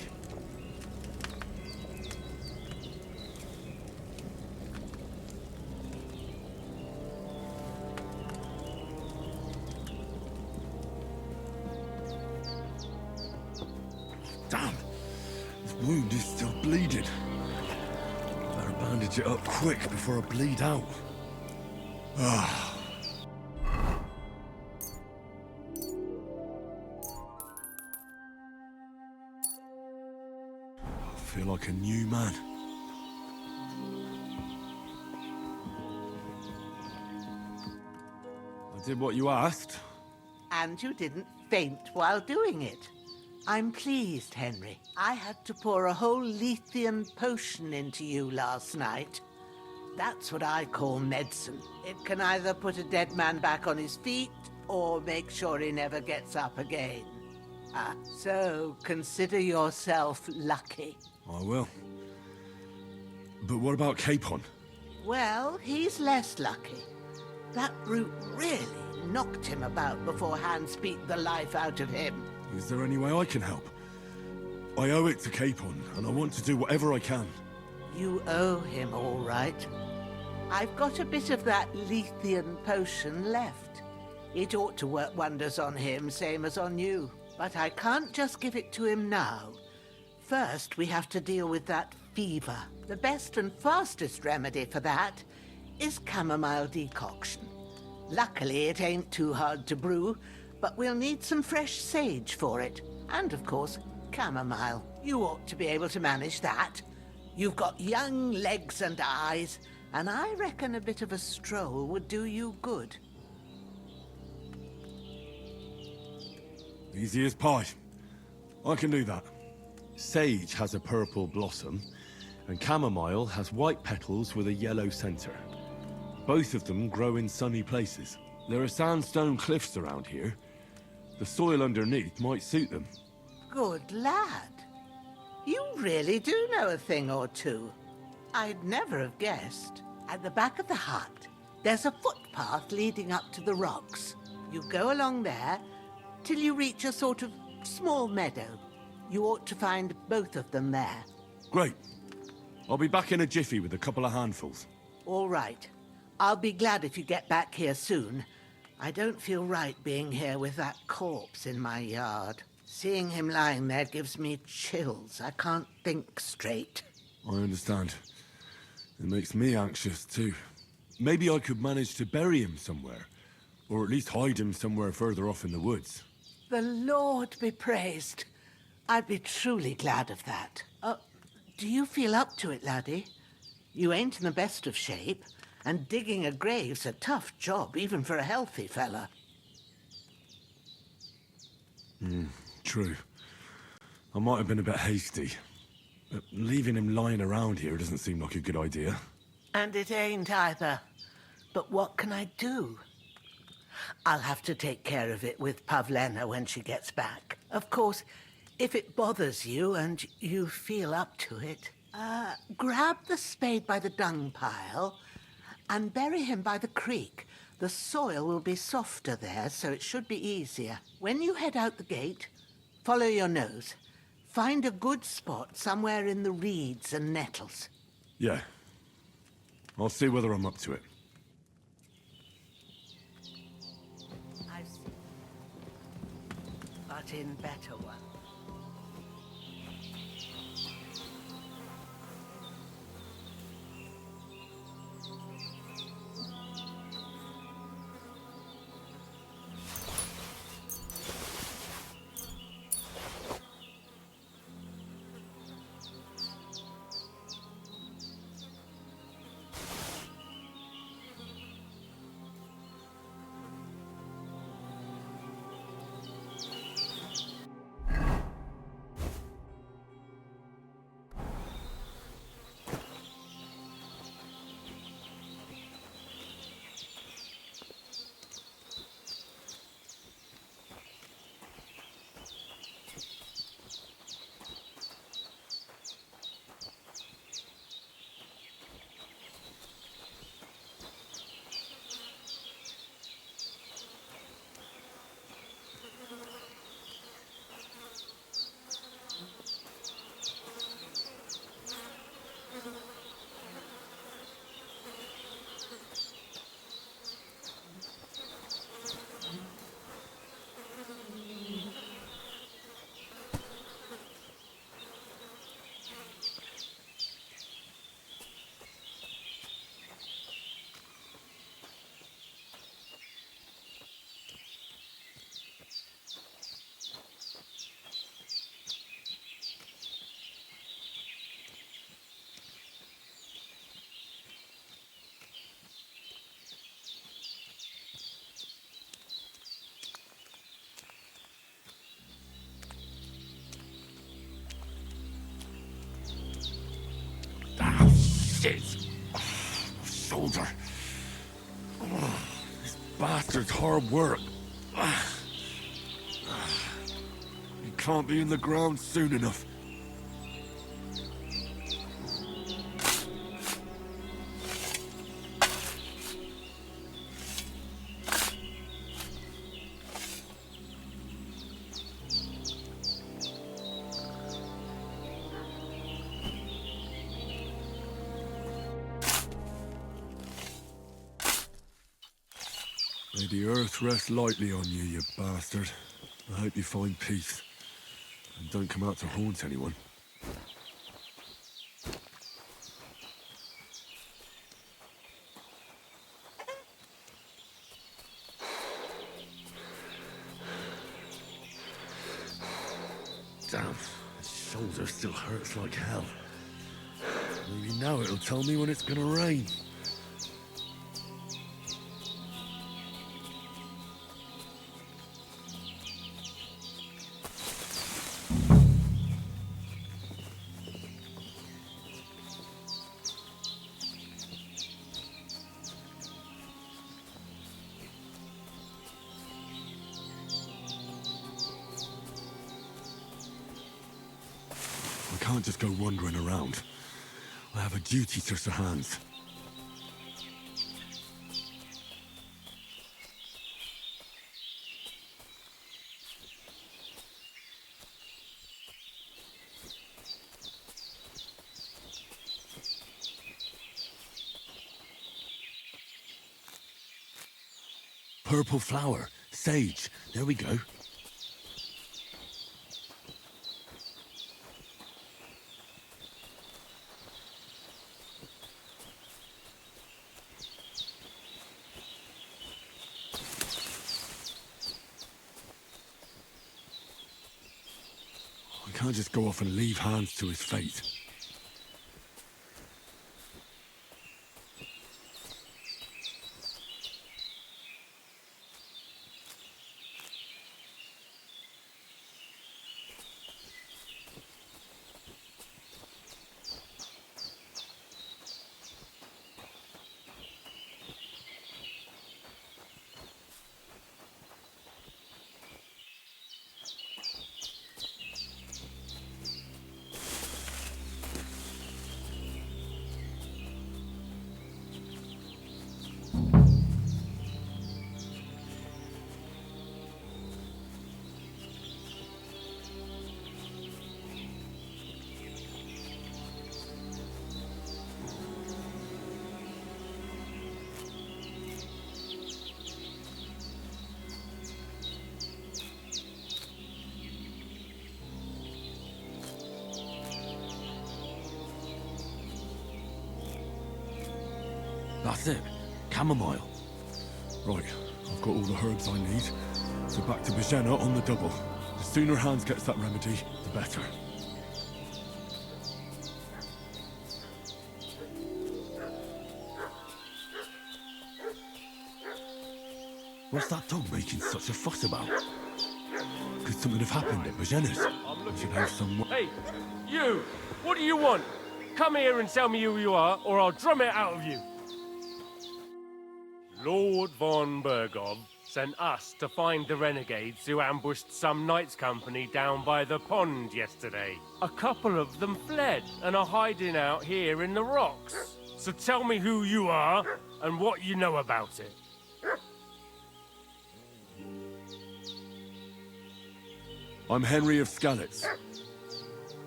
Damn! This wound is still bleeding. Better bandage it up quick before I bleed out. Ah. I feel like a new man. I did what you asked. And you didn't faint while doing it. I'm pleased, Henry. I had to pour a whole Lethean potion into you last night. That's what I call medicine. It can either put a dead man back on his feet or make sure he never gets up again. So consider yourself lucky. I will. But what about Capon? Well, he's less lucky. That brute really knocked him about before Hans beat the life out of him. Is there any way I can help? I owe it to Capon, and I want to do whatever I can. You owe him, all right. I've got a bit of that Lethean potion left. It ought to work wonders on him, same as on you. But I can't just give it to him now. First, we have to deal with that fever. The best and fastest remedy for that is chamomile decoction. Luckily, it ain't too hard to brew, but we'll need some fresh sage for it. And, of course, chamomile. You ought to be able to manage that. You've got young legs and eyes, and I reckon a bit of a stroll would do you good. Easy as pie. I can do that. Sage has a purple blossom, and chamomile has white petals with a yellow center. Both of them grow in sunny places. There are sandstone cliffs around here. The soil underneath might suit them. Good lad. You really do know a thing or two. I'd never have guessed. At the back of the hut, there's a footpath leading up to the rocks. You go along there till you reach a sort of small meadow. You ought to find both of them there. Great. I'll be back in a jiffy with a couple of handfuls. All right. I'll be glad if you get back here soon. I don't feel right being here with that corpse in my yard. Seeing him lying there gives me chills. I can't think straight. I understand. It makes me anxious too. Maybe I could manage to bury him somewhere. Or at least hide him somewhere further off in the woods. The Lord be praised. I'd be truly glad of that. Do you feel up to it, laddie? You ain't in the best of shape, and digging a grave's a tough job, even for a healthy fella. True. I might have been a bit hasty. But leaving him lying around here doesn't seem like a good idea. And it ain't either. But what can I do? I'll have to take care of it with Pavlena when she gets back. Of course, if it bothers you and you feel up to it, grab the spade by the dung pile and bury him by the creek. The soil will be softer there, so it should be easier. When you head out the gate, follow your nose. Find a good spot somewhere in the reeds and nettles. Yeah. I'll see whether I'm up to it. I've seen, but in better ones. Shit! Shoulder. This bastard's hard work. He can't be in the ground soon enough. May the earth rest lightly on you, you bastard. I hope you find peace. And don't come out to haunt anyone. Damn, his shoulder still hurts like hell. Maybe now it'll tell me when it's gonna rain. I can't just go wandering around. I have a duty to Sir Hans. Purple flower, sage, there we go. I can't just go off and leave Hans to his fate. That's it. Chamomile. Right, I've got all the herbs I need. So back to Bijena on the double. The sooner Hans gets that remedy, the better. What's that dog making such a fuss about? Could something have happened at Bijena's? I should have some... Hey, you! What do you want? Come here and tell me who you are, or I'll drum it out of you. Lord von Bergov sent us to find the renegades who ambushed some knights' company down by the pond yesterday. A couple of them fled and are hiding out here in the rocks. So tell me who you are and what you know about it. I'm Henry of Skalitz.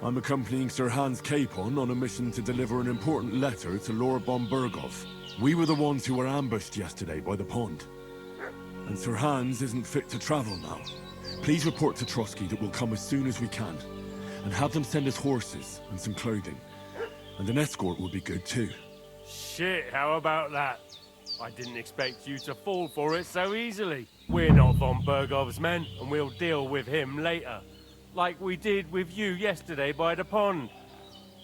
I'm accompanying Sir Hans Capon on a mission to deliver an important letter to Lord von Bergov. We were the ones who were ambushed yesterday by the pond. And Sir Hans isn't fit to travel now. Please report to Trotsky that we'll come as soon as we can. And have them send us horses and some clothing. And an escort would be good too. Shit, how about that? I didn't expect you to fall for it so easily. We're not von Bergov's men, and we'll deal with him later. Like we did with you yesterday by the pond.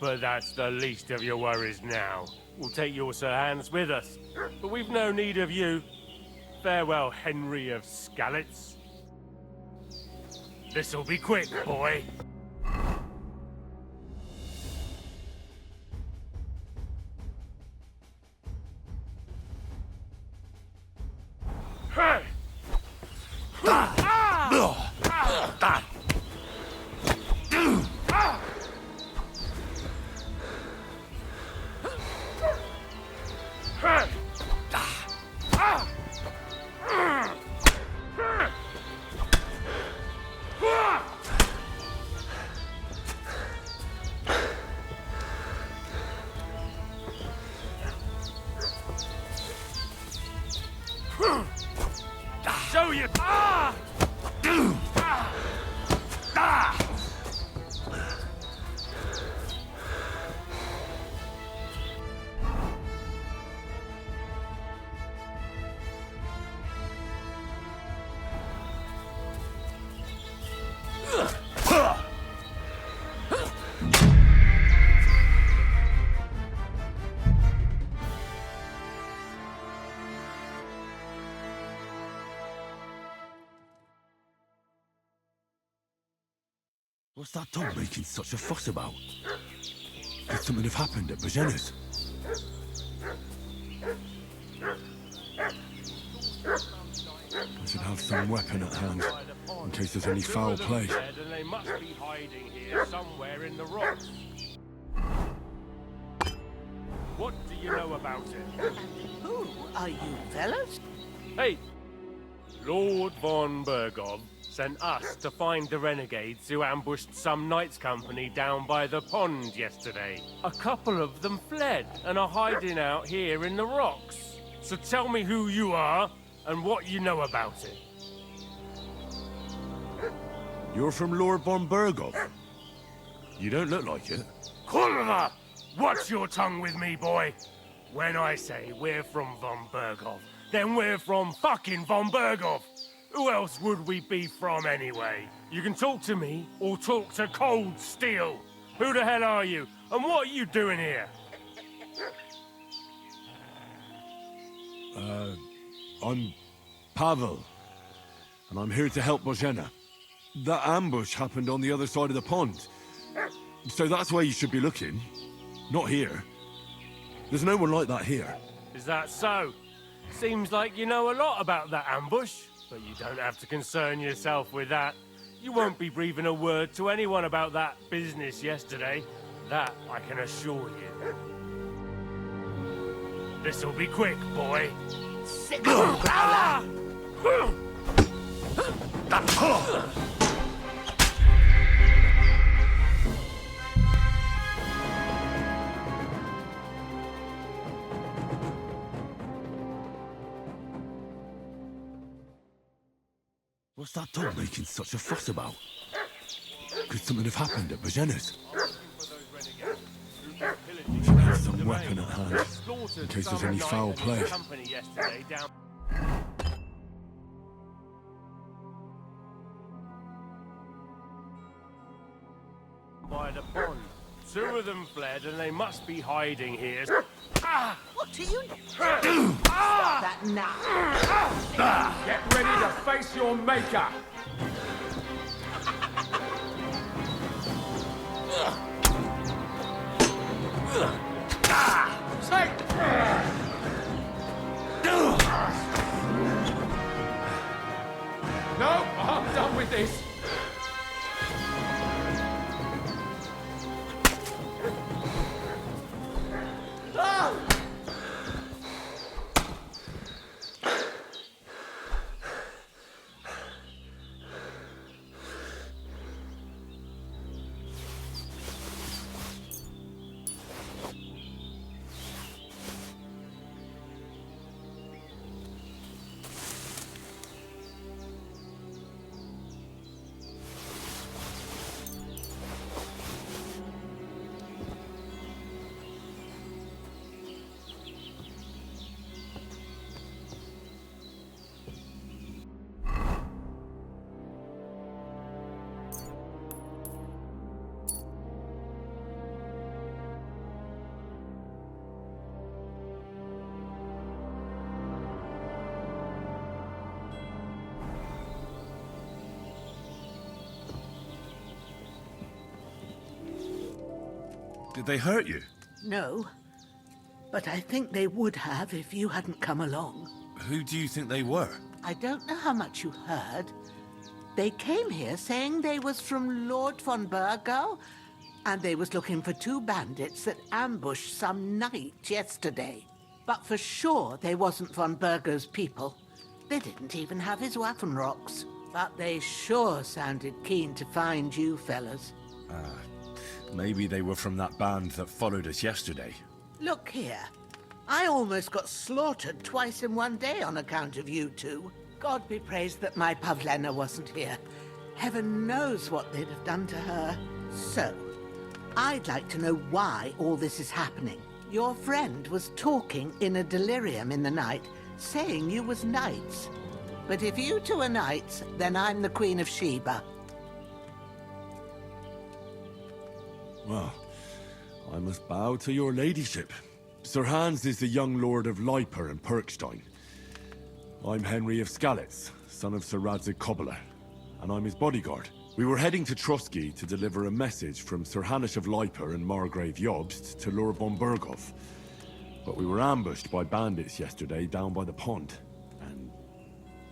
But that's the least of your worries now. We'll take your Sir Hans with us, but we've no need of you. Farewell, Henry of Skalitz. This'll be quick, boy. Show you! What's that dog making such a fuss about? Could something have happened at Bajena's? I should have some weapon at hand, in case there's any foul play. And they must be hiding here somewhere in the rocks. What do you know about it? Who are you, fellas? Hey! Lord von Bergov sent us to find the renegades who ambushed some knights' company down by the pond yesterday. A couple of them fled and are hiding out here in the rocks. So tell me who you are and what you know about it. You're from Lord von Bergov? You don't look like it. Kulva! Watch your tongue with me, boy. When I say we're from von Bergov, then we're from fucking von Bergov. Who else would we be from anyway? You can talk to me or talk to Cold Steel. Who the hell are you? And what are you doing here? I'm Pavel, and I'm here to help Bozhena. That ambush happened on the other side of the pond. So that's where you should be looking. Not here. There's no one like that here. Is that so? Seems like you know a lot about that ambush, but you don't have to concern yourself with that. You won't be breathing a word to anyone about that business yesterday. That I can assure you. This'll be quick, boy. Sit down, Growler! What's that dog making such a fuss about? Could something have happened at Bajena's? Should have some weapon at hand, in case there's any foul play. By the pond. Two of them fled and they must be hiding here. What are you doing? Stop that now! Get ready to face your maker! No, I'm done with this. Did they hurt you? No, but I think they would have if you hadn't come along. Who do you think they were? I don't know how much you heard. They came here saying they was from Lord von Burgo, and they was looking for 2 bandits that ambushed some knight yesterday. But for sure they wasn't von Burgo's people. They didn't even have his Waffenrocks. But they sure sounded keen to find you fellas. Maybe they were from that band that followed us yesterday. Look here. I almost got slaughtered twice in one day on account of you two. God be praised that my Pavlena wasn't here. Heaven knows what they'd have done to her. So, I'd like to know why all this is happening. Your friend was talking in a delirium in the night, saying you was knights. But if you two are knights, then I'm the Queen of Sheba. Well, I must bow to your ladyship. Sir Hans is the young lord of Leiper and Perkstein. I'm Henry of Skalitz, son of Sir Radzig Kobyla, and I'm his bodyguard. We were heading to Trotsky to deliver a message from Sir Hanush of Leiper and Margrave Jobst to Lord von Burgov. But we were ambushed by bandits yesterday down by the pond. And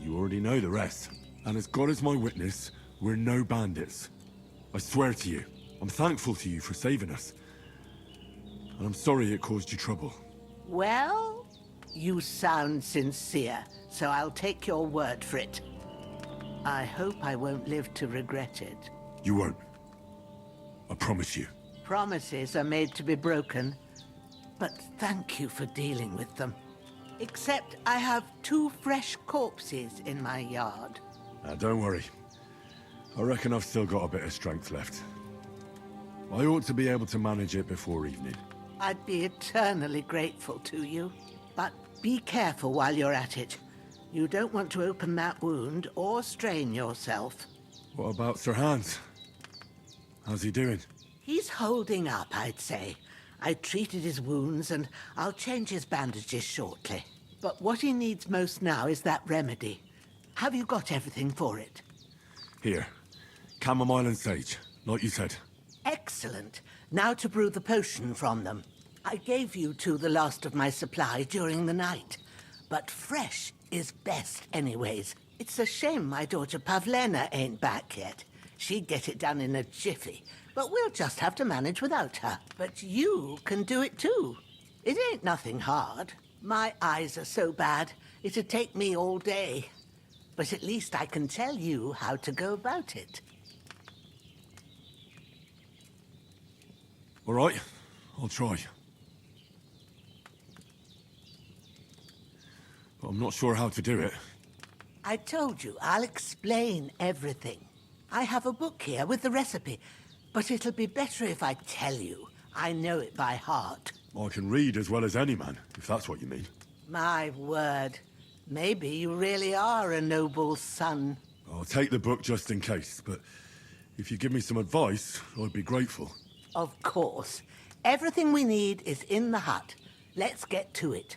you already know the rest. And as God is my witness, we're no bandits. I swear to you, I'm thankful to you for saving us. And I'm sorry it caused you trouble. Well, you sound sincere, so I'll take your word for it. I hope I won't live to regret it. You won't. I promise you. Promises are made to be broken, but thank you for dealing with them. Except I have 2 fresh corpses in my yard. Don't worry. I reckon I've still got a bit of strength left. I ought to be able to manage it before evening. I'd be eternally grateful to you. But be careful while you're at it. You don't want to open that wound or strain yourself. What about Sir Hans? How's he doing? He's holding up, I'd say. I treated his wounds and I'll change his bandages shortly. But what he needs most now is that remedy. Have you got everything for it? Here. Chamomile and sage, like you said. Excellent. Now to brew the potion from them. I gave you two the last of my supply during the night. But fresh is best anyways. It's a shame my daughter Pavlena ain't back yet. She'd get it done in a jiffy. But we'll just have to manage without her. But you can do it too. It ain't nothing hard. My eyes are so bad, it'd take me all day. But at least I can tell you how to go about it. All right, I'll try. But I'm not sure how to do it. I told you, I'll explain everything. I have a book here with the recipe, but it'll be better if I tell you. I know it by heart. I can read as well as any man, if that's what you mean. My word. Maybe you really are a noble son. I'll take the book just in case, but if you give me some advice, I'd be grateful. Of course. Everything we need is in the hut. Let's get to it.